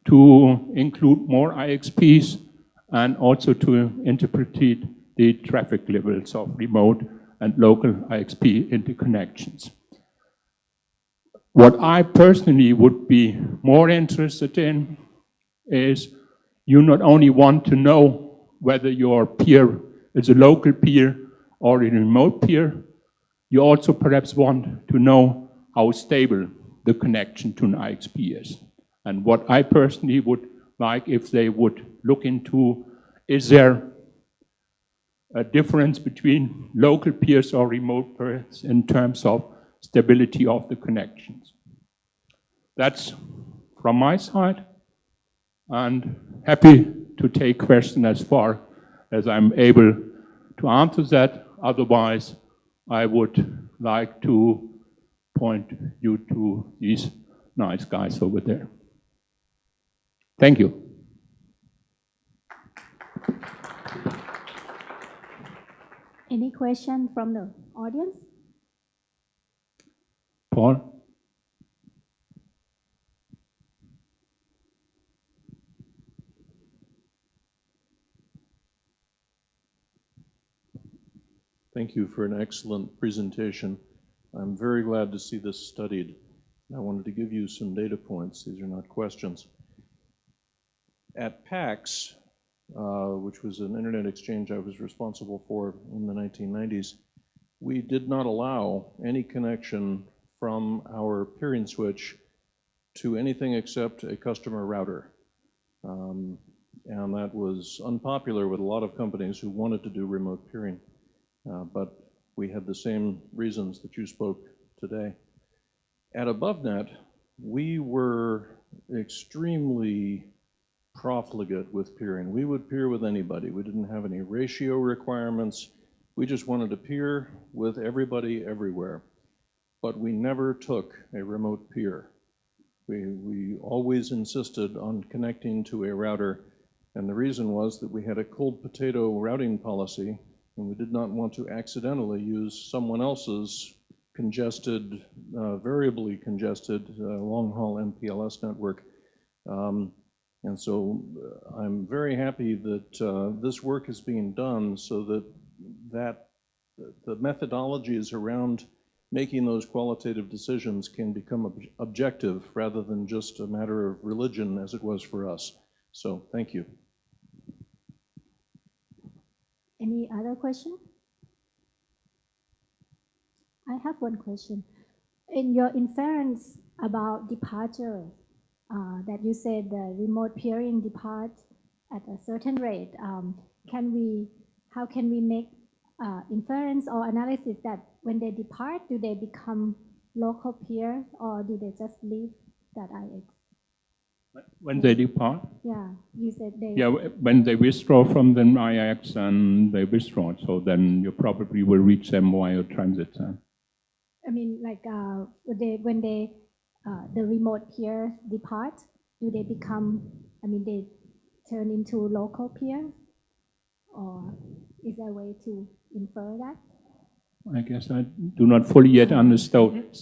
to include more IXPs and also to interpret the traffic levels of remote and local IXP interconnections. What I personally would be more interested in is you not only want to know whether your peer is a local peer or a remote peer, you also perhaps want to know how stable the connection to an IXP is. And what I personally would like if they would look into, is there a difference between local peers or remote peers in terms of stability of the connections? That's from my side, and happy to take questions as far as I'm able to answer that. Otherwise, I would like to point you to these nice guys over there. Thank you. Any question from the audience? Paul? Thank you for an excellent presentation. I'm very glad to see this studied. I wanted to give you some data points. These are not questions. At PAX, which was an internet exchange I was responsible for in the 1990s, we did not allow any connection from our peering switch to anything except a customer router. And that was unpopular with a lot of companies who wanted to do remote peering. But we had the same reasons that you spoke today. At AboveNet, we were extremely profligate with peering. We would peer with anybody. We didn't have any ratio requirements. We just wanted to peer with everybody everywhere. But we never took a remote peer. We always insisted on connecting to a router, and the reason was that we had a cold potato routing policy, and we did not want to accidentally use someone else's congested, variably congested long-haul MPLS network. And so I'm very happy that this work is being done so that the methodologies around making those qualitative decisions can become objective rather than just a matter of religion as it was for us. So thank you. Any other question? I have one question. In your inference about departure, that you said the remote peering depart at a certain rate, how can we make inference or analysis that when they depart, do they become local peers or do they just leave that IX? When they depart? Yeah, you said they... Yeah, when they withdraw from the IX and they withdraw, so then you probably will reach them via transit time. I mean, like when they the remote peers depart, do they become, I mean, they turn into local peers? Or is there a way to infer that? I guess I do not fully yet understand.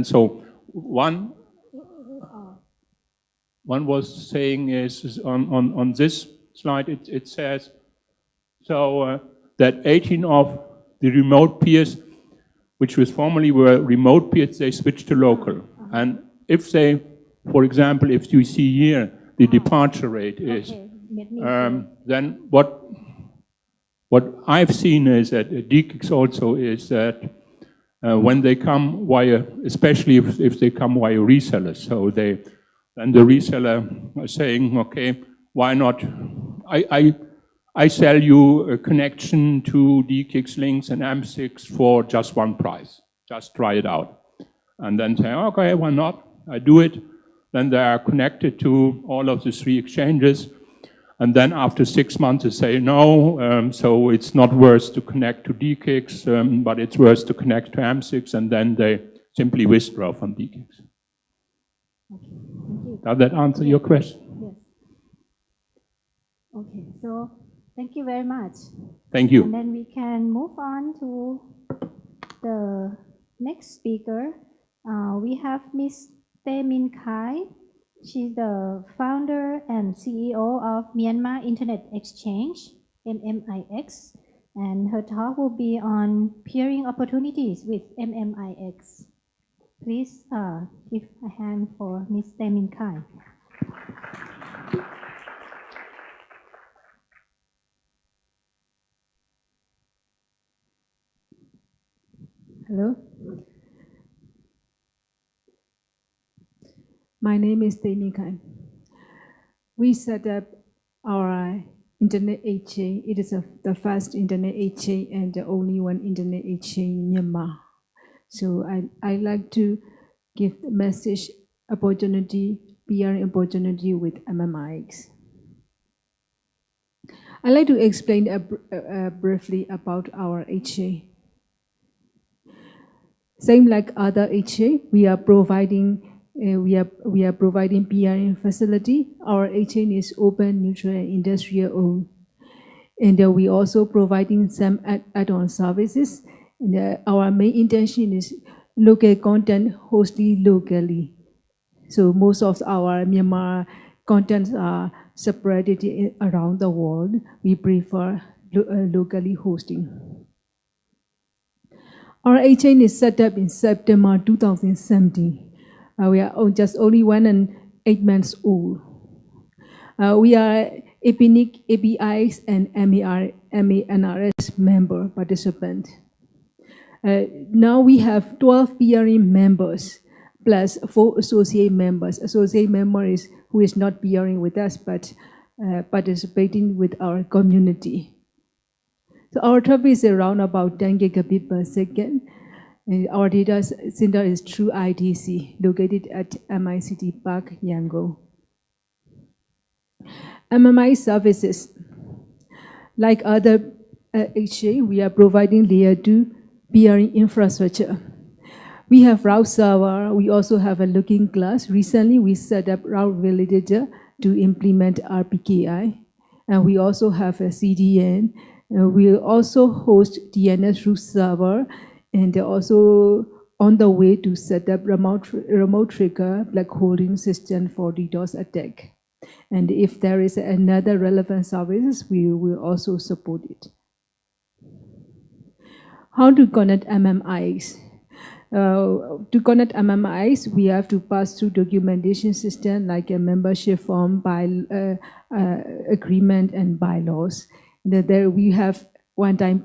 So one was saying is on this slide, it says, so that 18 of the remote peers, which was formerly were remote peers, they switched to local. And if they, for example, if you see here, the departure rate is, then what I've seen is that DE-CIX also is that when they come via, especially if they come via resellers, so then the reseller is saying, okay, why not? I sell you a connection to DE-CIX links and AMP6 for just one price. Just try it out. And then say, okay, why not? I do it. Then they are connected to all of the 3 exchanges. And then after 6 months, they say, no, so it's not worth to connect to DE-CIX, but it's worth to connect to AMP6, and then they simply withdraw from DE-CIX. Okay, thank you. Does that answer your question? Yes. Okay, so thank you very much. Thank you. And then we can move on to the next speaker. We have Ms. Khine. She's the founder and CEO of Myanmar Internet Exchange, MMIX, and her talk will be on peering opportunities with MMIX. Please give a hand for Ms. Khine. Hello. My name is Thein. We set up our internet exchange. It is the first internet exchange and the only one internet exchange in Myanmar. So I like to give the message opportunity, PR opportunity with MMIX. I'd like to explain briefly about our exchange. Same like other exchange, we are providing PRN facility. Our exchange is open, neutral, and industrial owned. And we also providing some add-on services. And our main intention is local content hosted locally. So most of our Myanmar contents are separated around the world. We prefer locally hosting. Our exchange is set up in September 2017. We are just only 1 and 8 months old. We are BKNIX, JBIX, and MANRS member participant. Now we have 12 PRN members plus 4 associate members. Associate member is who is not PRN with us but participating with our community. So our traffic is around about 10 gigabit per second. And our data center is TrueIDC, located at MICT Park, Yangon. MMI services. Like other exchange, we are providing layer 2 peering infrastructure. We have route server. We also have a looking glass. Recently, we set up route validator to implement RPKI. And we also have a CDN. We'll also host DNS root server. And they're also on the way to set up remote trigger black holding system for DDoS attack. And if there is another relevant services, we will also support it. How to connect MMIX? To connect MMIX, we have to pass through documentation system like a membership form, agreement, and bylaws. And there we have one-time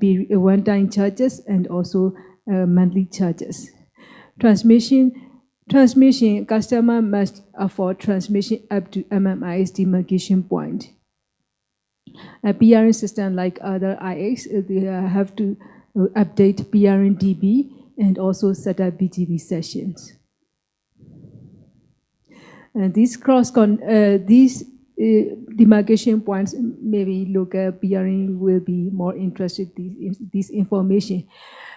charges and also monthly charges. Transmission, customer must afford transmission up to MMI's demarcation point. A PRN system like other IX, they have to update PRN DB and also set up BGP sessions. And these demarcation points, maybe local PRN will be more interested in this information.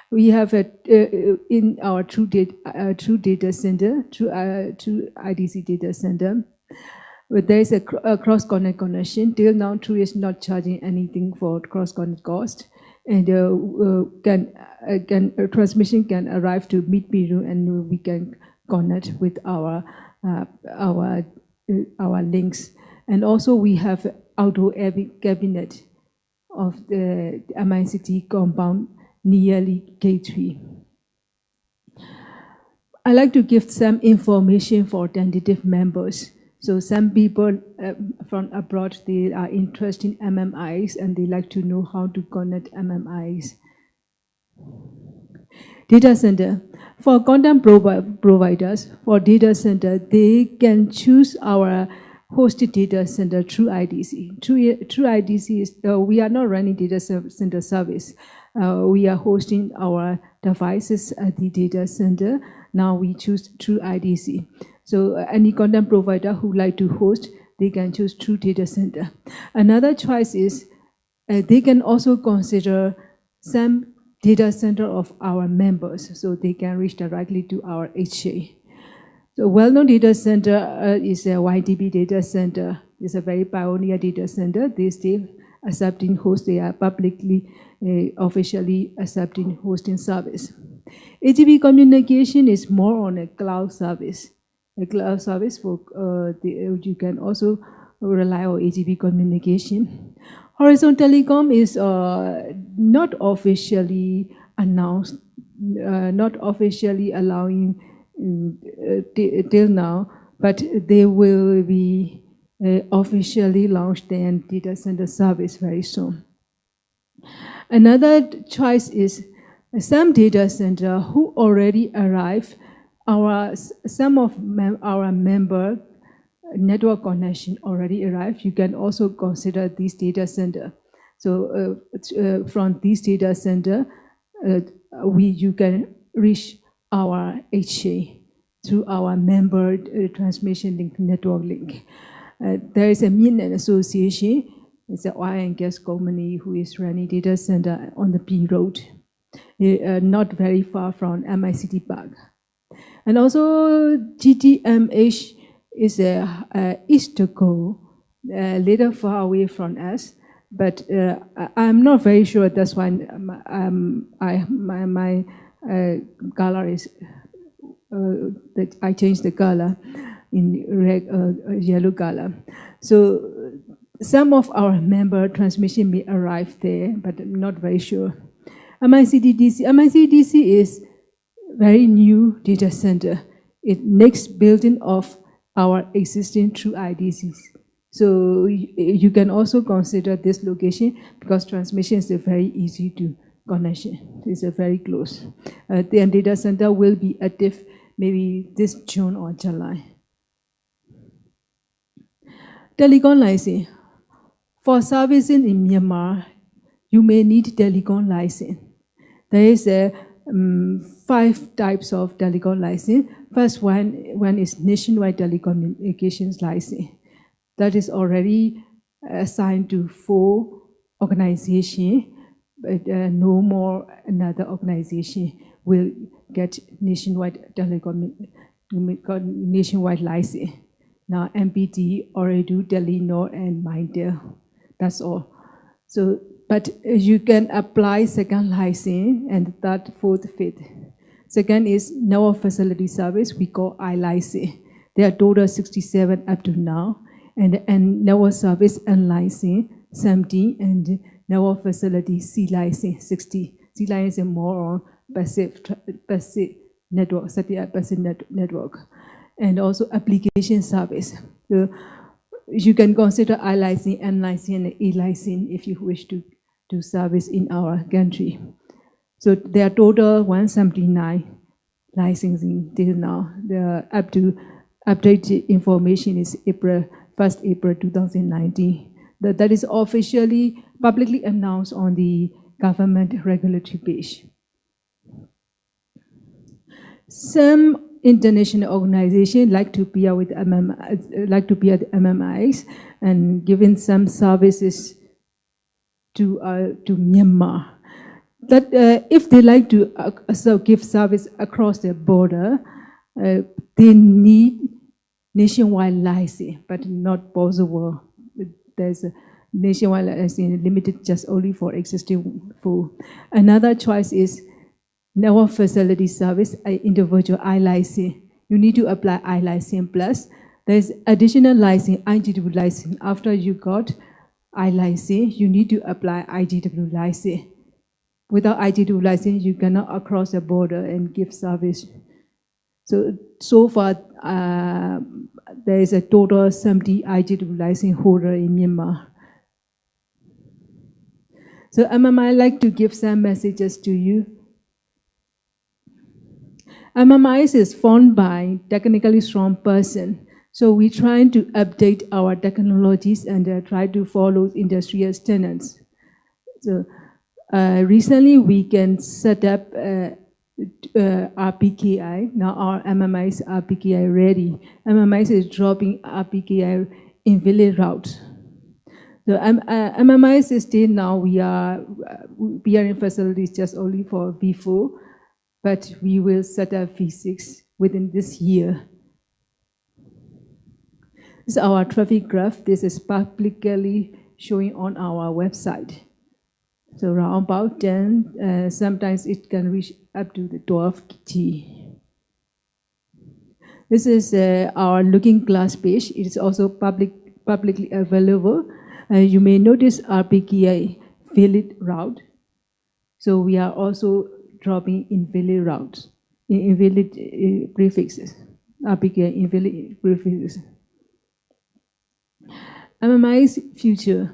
We have in our true data center, true IDC data center, but there is a cross-connect connection. Till now, True is not charging anything for cross-connect cost. and transmission can arrive to mid-period, and we can connect with our links. And also we have auto cabinet of the MICT compound nearly K3. I like to give some information for tentative members. So some people from abroad, they are interested in MMIs and they like to know how to connect MMIs. Data center. For content providers, for data center, they can choose our hosted data center through IDC. Through IDC, is, we are not running data center service. We are hosting our devices at the data center. Now we choose through IDC. So any content provider who like to host, they can choose through data center. Another choice is they can also consider some data center of our members, so they can reach directly to our HA. So well-known data center is a YDB data center. It's a very pioneer data center. They still accepting host. They are publicly, officially accepting hosting service. AGB communication is more on a cloud service. A cloud service for you can also rely on AGB communication. Horizontal telecom is not officially announced, not officially allowing till now, but they will be officially launched their data center service very soon. Another choice is some data center who already arrived, some of our member network connection already arrived. You can also consider this data center. So from this data center, you can reach our HA through our member transmission link network link. There is a Myint association. It's an oil and gas company who is running data center on the P road, not very far from MICT Park. And also GTMH is a Easterco, a little far away from us, but I'm not very sure. That's why my color is that I changed the color in yellow color. So some of our member transmission may arrive there, but I'm not very sure. MICT-DC. MICT-DC is very new data center. It next building of our existing true IDCs. So you can also consider this location because transmission is a very easy to connection. It's a very close. The data center will be active maybe this June or July. Telecom license. For servicing in Myanmar, you may need telecom license. There is 5 types of telecom license. First one is nationwide telecommunications license. That is already assigned to 4 organizations, but no more another organization will get nationwide nationwide license. Now MPT, Ooredoo, Telenor, and Myint. That's all. So, but you can apply second license and third, fourth, fifth. Second is network facility service. We call I license. There are total 67 up to now, and network service N license 70, and network facility C license 60. C license is more on passive network, passive network, and also application service. So you can consider I license, N license, and E license if you wish to do service in our country. So there are total 179 licensing till now. The up to updated information is first April 2019. That is officially publicly announced on the government regulatory page. Some international organizations like to peer with MMIs and giving some services to Myanmar. That if they like to give service across the border, they need nationwide license, but not possible. There's nationwide licensing limited just only for existing full. Another choice is network facility service, individual iLicense. You need to apply iLicense plus. There's additional license, IGW license. After you got iLicense, you need to apply IGW license. Without IGW license, you cannot cross the border and give service. So far, there is a total 70 IGW license holder in Myanmar. So MMI like to give some messages to you. MMI is formed by technically strong person. So we try to update our technologies and try to follow industrial standards. So recently we can set up RPKI. Now our MMIs are RPKI ready. MMIs is dropping RPKI in village routes. The MMIs is still now we are in facilities just only for V4, but we will set up V6 within this year. This is our traffic graph. This is publicly showing on our website. So around about 10, sometimes it can reach up to the 12G. This is our looking glass page. It is also publicly available. You may notice RPKI village route. So we are also dropping in village routes, in village prefixes, RPKI in village prefixes. MMI's future.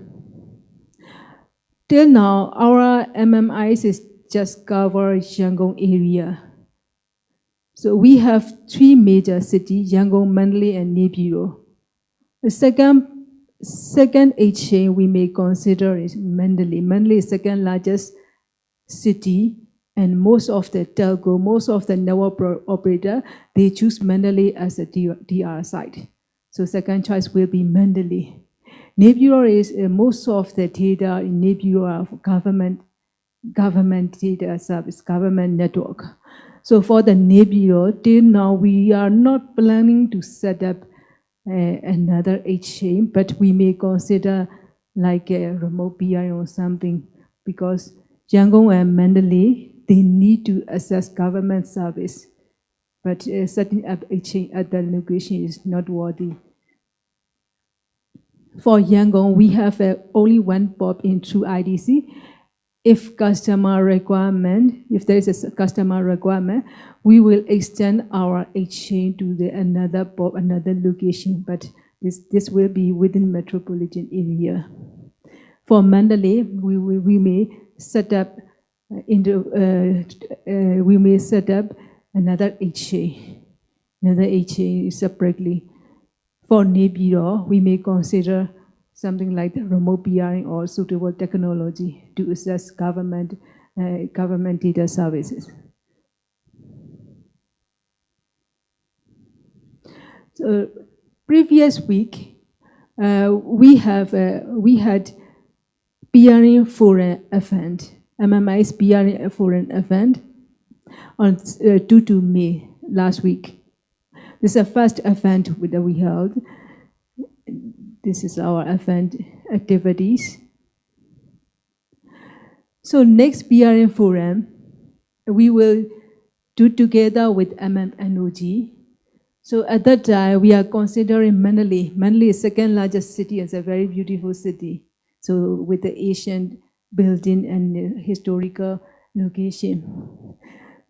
Till now, our MMIs is just cover Yangon area. So we have 3 major cities, Yangon, Mandalay, and Naypyidaw. The second HA we may consider is Mandalay. Mandalay is second largest city, and most of the telco, most of the network operator, they choose Mandalay as a DR site. So second choice will be Mandalay. Naypyidaw is most of the data in Naypyidaw are government data service, government network. So for the Naypyidaw, till now we are not planning to set up another HA, but we may consider like a remote BI or something, because Yangon and Mandalay, they need to access government service, but setting up HA at that location is not worthy. For Yangon, we have only one POP in True IDC. If customer requirement, if there is a customer requirement, we will extend our HA to another POP, another location, but this will be within metropolitan area. For Mandalay, we may set up another HA separately. For Naypyidaw, we may consider something like the remote BRing or suitable technology to access government data services. So previous week, we had BRing foreign event, MMI's BRing foreign event on 2 May last week. This is the first event that we held. This is our event activities. So next BRM Forum, we will do together with MMNOG. So at that time, we are considering Mandalay. Mandalay is second largest city. It's a very beautiful city. So with the ancient building and the historical location.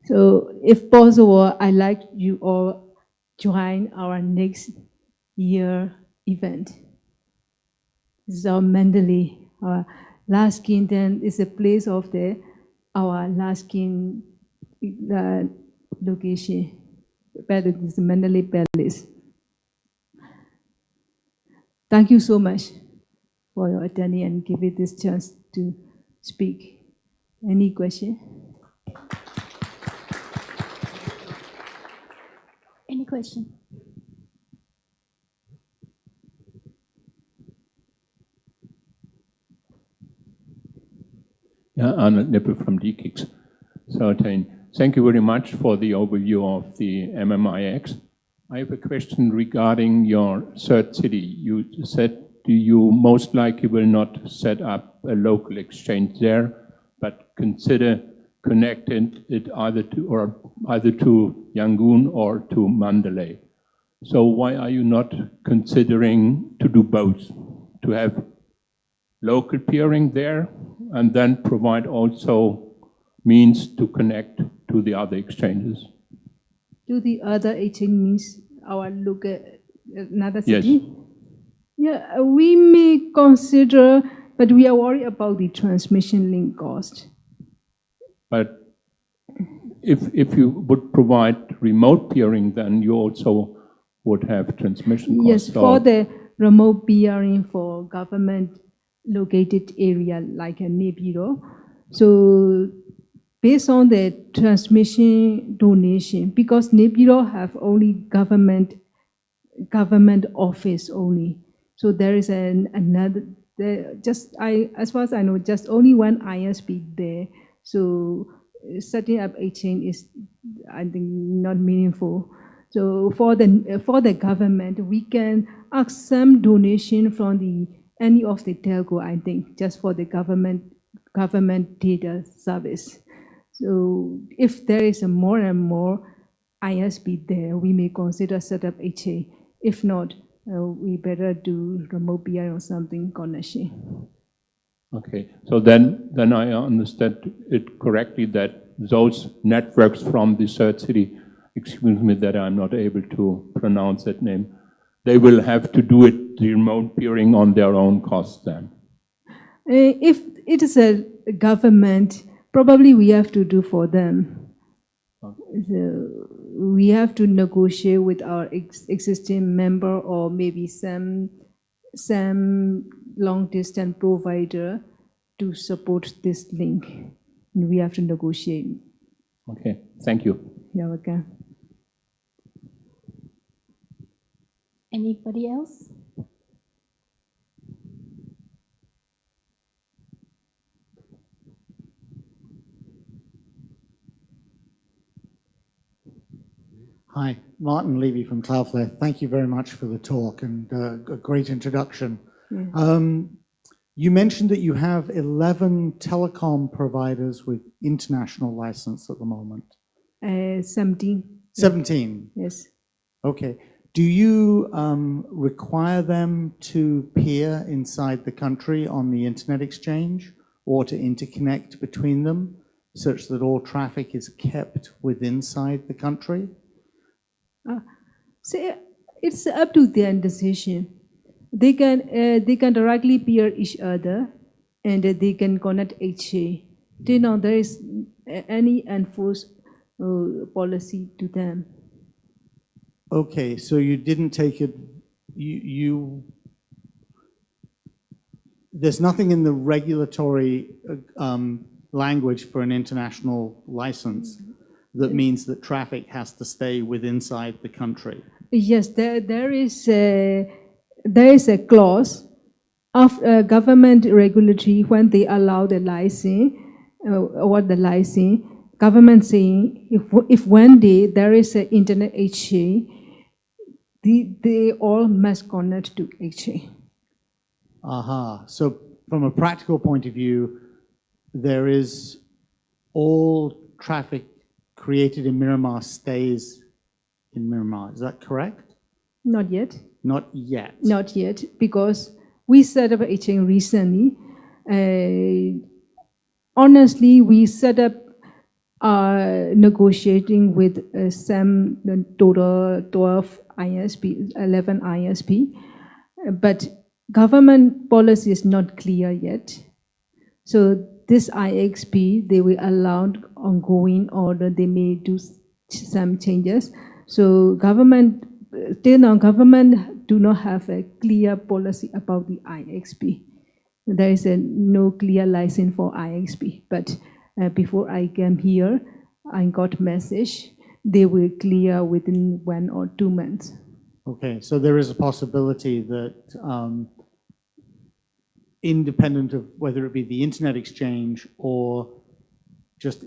So if possible, I'd like you all join our next year event. This is our Mandalay. Our last king then is a place of our last king location. This is the Mandalay Palace. Thank you so much for your attending and give me this chance to speak. Any question? Any question? Yeah, Arnold from DE-CIX. So, Thein, thank you very much for the overview of the MMIX. I have a question regarding your third city. You said you most likely will not set up a local exchange there, but consider connecting it either to Yangon or to Mandalay. So why are you not considering to do both? To have local peering there and then provide also means to connect to the other exchanges? To the other exchange means our look at another city? Yes. Yeah, we may consider, but we are worried about the transmission link cost. But if you would provide remote peering, then you also would have transmission costs. Yes, for the remote peering for government located area like a Nebiro. So based on the transmission donation, because Nebiro have only government office only. So there is another, as far as I know, just only one ISP there. So setting up exchange is, I think, not meaningful. So for the government, we can ask some donation from any of the telco, I think, just for the government data service. So if there is more and more ISP there, we may consider set up HA. If not, we better do remote BI or something connection. Okay, so then I understand it correctly that those networks from the third city, excuse me that I'm not able to pronounce that name, they will have to do it, the remote peering, on their own cost then? If it is a government, probably we have to do for them. Okay. So we have to negotiate with our existing member or maybe some long-distance provider to support this link. And we have to negotiate. Okay, thank you. You're welcome. Anybody else? Hi, Martin Levy from Cloudflare. Thank you very much for the talk and a great introduction. Yeah. You mentioned that you have 11 telecom providers with international license at the moment. 17. 17? Yes. Okay. Do you require them to peer inside the country on the internet exchange or to interconnect between them such that all traffic is kept within inside the country? So it's up to their decision. They can directly peer each other, and they can connect HA. They know there is any enforced policy to them. Okay, so you didn't take it. There's nothing in the regulatory language for an international license that means that traffic has to stay inside the country. Yes, there is a clause of government regulatory when they allow the license government saying if one day there is an internet HA, they all must connect to HA. Aha. So from a practical point of view, there is all traffic created in Myanmar stays in Myanmar. Is that correct? Not yet. Not yet. Not yet, because we set up HA recently. Honestly, we set up negotiating with some total 12 ISP, 11 ISP, but government policy is not clear yet. So this IXP, they will allow ongoing order, they may do some changes. So government, till now, government do not have a clear policy about the IXP. There is no clear license for IXP, but before I came here, I got message, they will clear within 1 or 2 months. Okay, so there is a possibility that independent of whether it be the internet exchange or just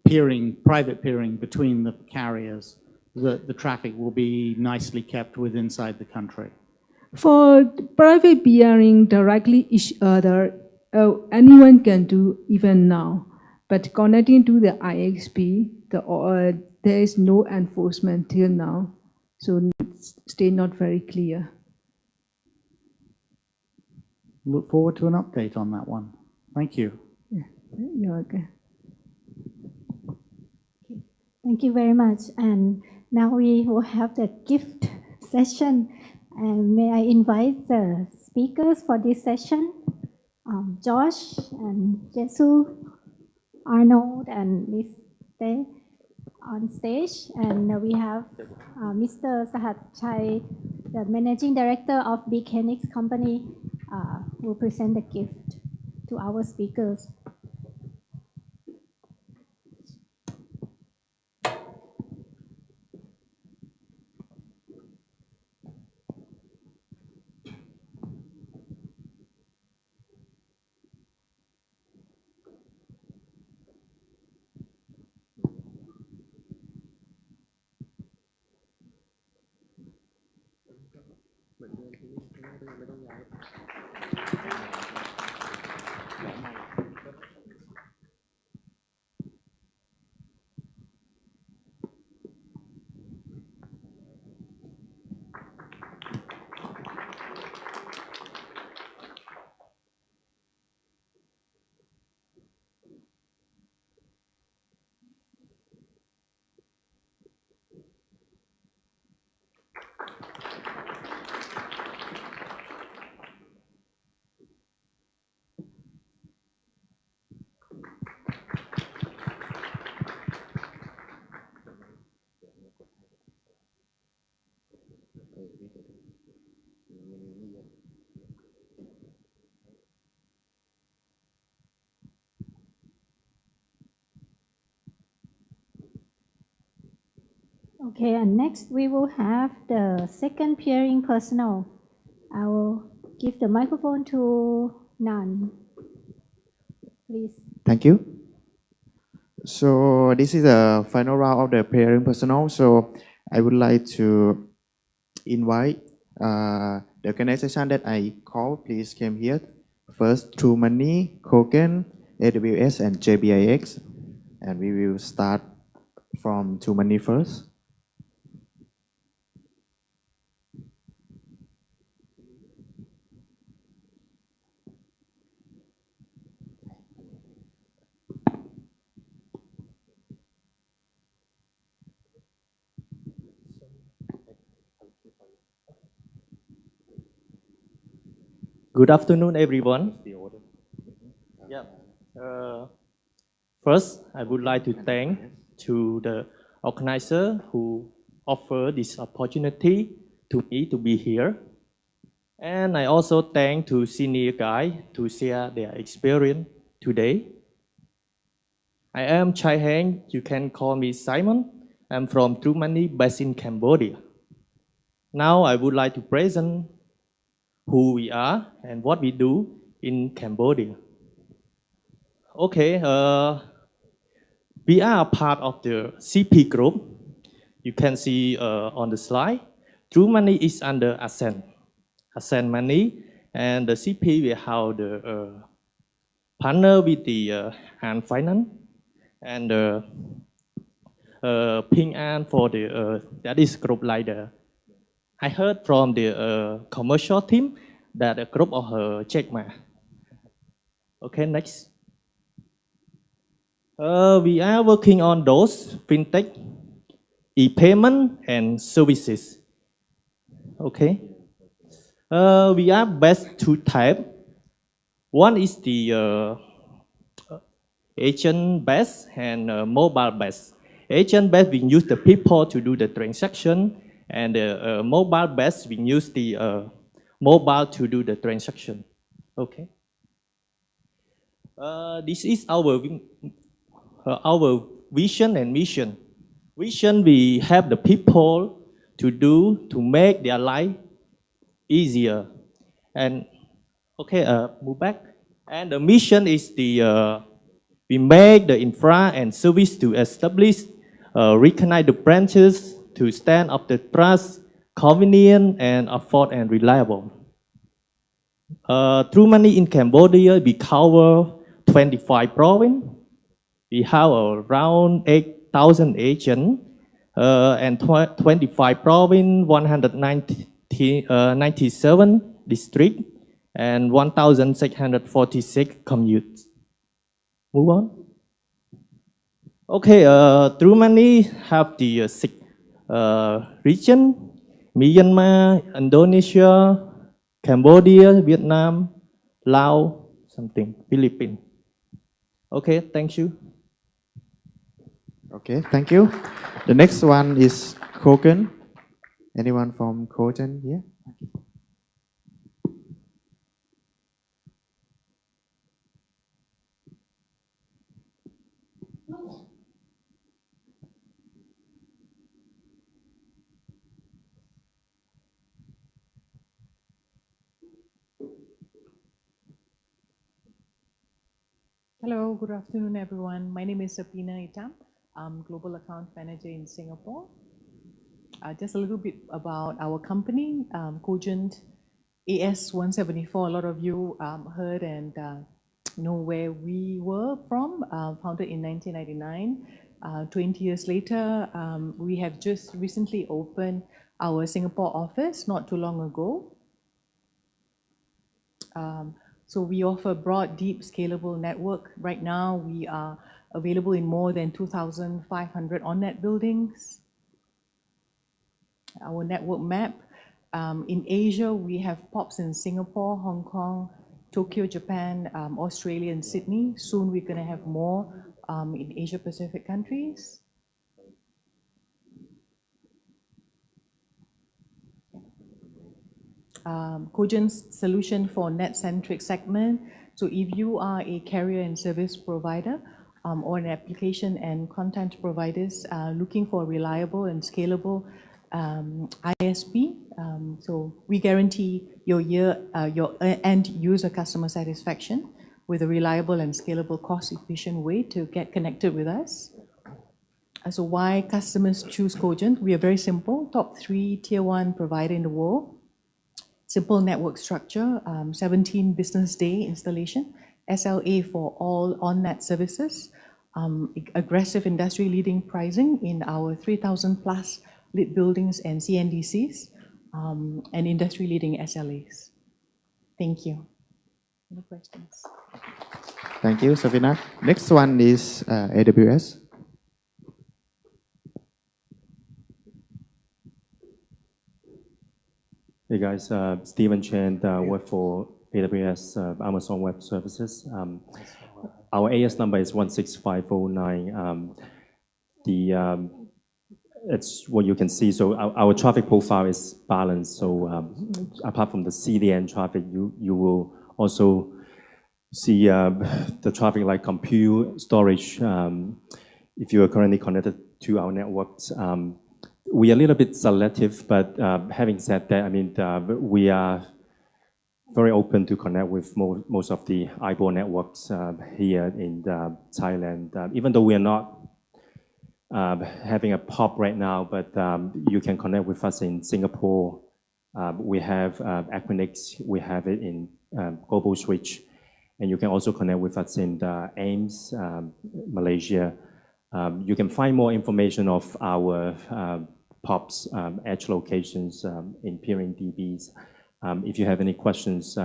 peering, private peering between the carriers, the traffic will be nicely kept inside the country. For private peering directly each other, anyone can do even now. But connecting to the IXP, there is no enforcement till now. So it's still not very clear. Look forward to an update on that one. Thank you. Yeah, you're okay. Thank you very much. And now we will have the gift session. And may I invite the speakers for this session, Josh and Jesu, Arnold, and Ms. Tae on stage. And we have Mr. Sahat Chai, the Managing Director of BKNIX company, will present the gift to our speakers. Okay, and next we will have the second peering personnel. I will give the microphone to Nan. Please. Thank you. So this is the final round of the pairing personnel. So I would like to invite the organization that I call, please come here. First, Truemoney, Cogent, AWS, and JBIX. And we will start from Truemoney first. Good afternoon, everyone. Yeah. First, I would like to thank to the organizer who offered this opportunity to me to be here. And I also thank to senior guys to share their experience today. I am Chai Heng. You can call me Simon. I'm from Truemoney, based in Cambodia. Now I would like to present who we are and what we do in Cambodia. Okay, we are a part of the CP group. You can see on the slide, Truemoney is under ASEAN money, and the CP we have the partner with the Han Finance and Ping An for the that is group leader. I heard from the commercial team that a group of Jack Ma. Okay, next. We are working on those fintech, e-payment, and services. Okay. We are best two types. One is the agent-based and mobile-based. Agent-based, we use the people to do the transaction. And mobile-based, we use the mobile to do the transaction. Okay. This is our vision and mission. Vision, we have the people to make their life easier. And okay, move back. And the mission is we make the infra and service to establish, recognize the branches, to stand up the trust, convenient and afford and reliable. Truemoney in Cambodia, we cover 25 provinces. We have around 8,000 agents and 25 provinces, 197 districts, and 1,646 commutes. Move on. Okay, Truemoney have the 6 region: Myanmar, Indonesia, Cambodia, Vietnam, Laos, Philippines. Okay, thank you. Okay, thank you. The next one is Cogent. Anyone from Cogent here? Hello, good afternoon, everyone. My name is Sapina Itam. I'm Global Account Manager in Singapore. Just a little bit about our company, Cogent AS174. A lot of you heard and know where we were from, founded in 1999. 20 years later, we have just recently opened our Singapore office not too long ago. So we offer broad, deep, scalable network. Right now, we are available in more than 2,500 on-net buildings. Our network map. In Asia, we have POPs in Singapore, Hong Kong, Tokyo, Japan, Australia, and Sydney. Soon, we're going to have more in Asia-Pacific countries. Cogent's solution for net-centric segment. So if you are a carrier and service provider or an application and content providers looking for reliable and scalable ISP, so we guarantee your end user customer satisfaction with a reliable and scalable, cost-efficient way to get connected with us. So why customers choose Cogent? We are very simple, top 3 tier 1 provider in the world. Simple network structure, 17 business day installation, SLA for all on-net services, aggressive industry-leading pricing in our 3,000 plus lit buildings and CNDCs, and industry-leading SLAs. Thank you. Any questions? Thank you, Savina. Next one is AWS. Hey guys, Stephen Chen, work for AWS Amazon Web Services. Our AS number is 16509. It's what you can see. So our traffic profile is balanced. So apart from the CDN traffic, you will also see the traffic like compute, storage. If you are currently connected to our networks, we are a little bit selective, but having said that, I mean, we are very open to connect with most of the eyeball networks here in Thailand. Even though we are not having a POP right now, but you can connect with us in Singapore. We have BKNIX, we have it in Global Switch, and you can also connect with us in the AIMS, Malaysia. You can find more information of our POPs, edge locations in peering DBs. If you have any questions,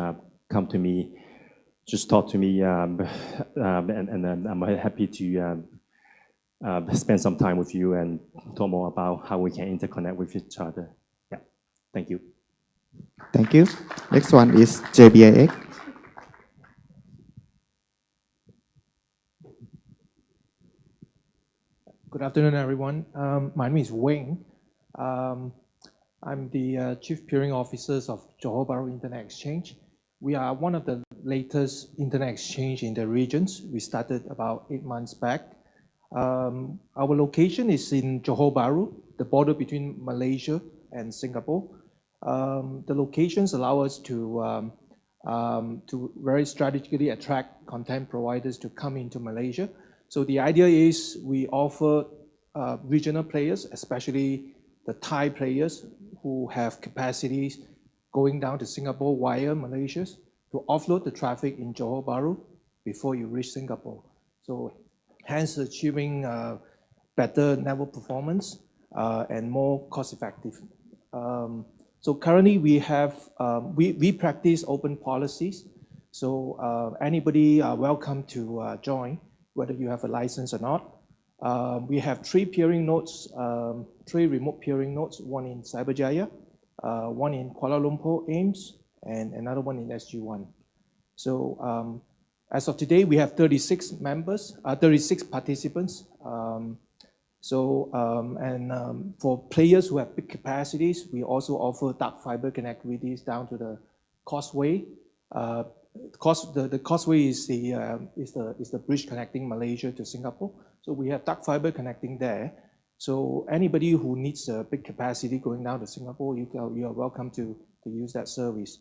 come to me, just talk to me, and I'm happy to spend some time with you and talk more about how we can interconnect with each other. Yeah, thank you. Thank you. Next one is JBIX. Good afternoon, everyone. My name is Wayne. I'm the Chief Peering Officer of Johor Bahru Internet Exchange. We are one of the latest internet exchange in the regions. We started about 8 months back. Our location is in Johor Bahru, the border between Malaysia and Singapore. The locations allow us to very strategically attract content providers to come into Malaysia. So the idea is we offer regional players, especially the Thai players who have capacities going down to Singapore via Malaysia to offload the traffic in Johor Bahru before you reach Singapore. So hence achieving better network performance and more cost-effective. So currently we have, we practice open policies. So anybody are welcome to join, whether you have a license or not. We have 3 peering nodes, 3 remote peering nodes, one in Cyberjaya, one in Kuala Lumpur, AIMS, and another one in SG1. So as of today, we have 36 members, 36 participants. For players who have big capacities, we also offer dark fiber connectivities down to the causeway. The causeway is the bridge connecting Malaysia to Singapore. So we have dark fiber connecting there. So anybody who needs a big capacity going down to Singapore, you are welcome to use that service.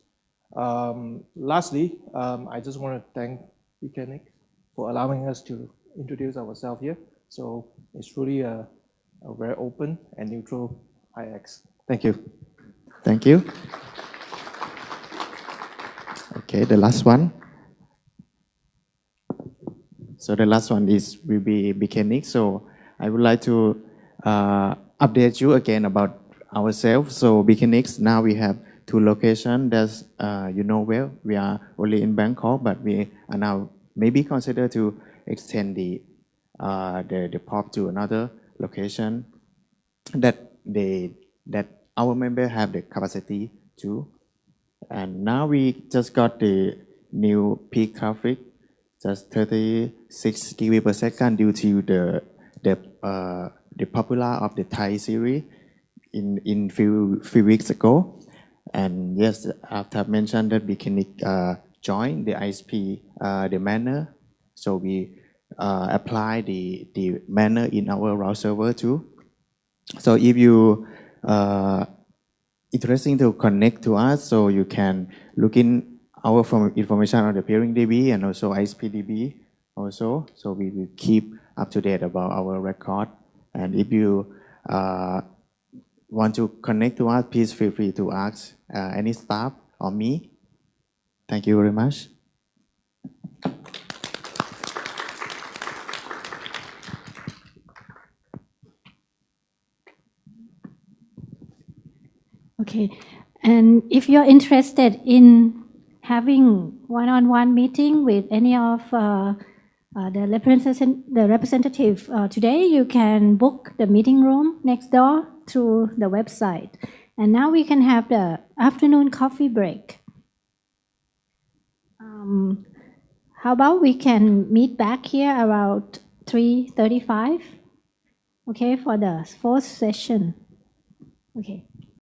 Lastly, I just want to thank BKNIX for allowing us to introduce ourselves here. So it's really a very open and neutral IX. Thank you. Thank you. Okay, the last one. So the last one will be BKNIX. So I would like to update you again about ourselves. So BKNIX, now we have 2 locations. That's, you know well, we are only in Bangkok, but we are now maybe consider to extend the POP to another location that our member have the capacity to. And now we just got the new peak traffic, just 36 GB per second due to the popular of the Thai series in few weeks ago. And yes, after mentioned that we can join the IXP the manner, so we apply the manner in our route server too. So if you interesting to connect to us, so you can look in our information on the peering DB and also IXP DB also. So we will keep up to date about our record. And if you want to connect to us, please feel free to ask any staff or me. Thank you very much. Okay, and if you're interested in having one-on-one meeting with any of the representative today, you can book the meeting room next door through the website. And now we can have the afternoon coffee break. How about we can meet back here around 3:35? Okay, for the 4th session. Okay.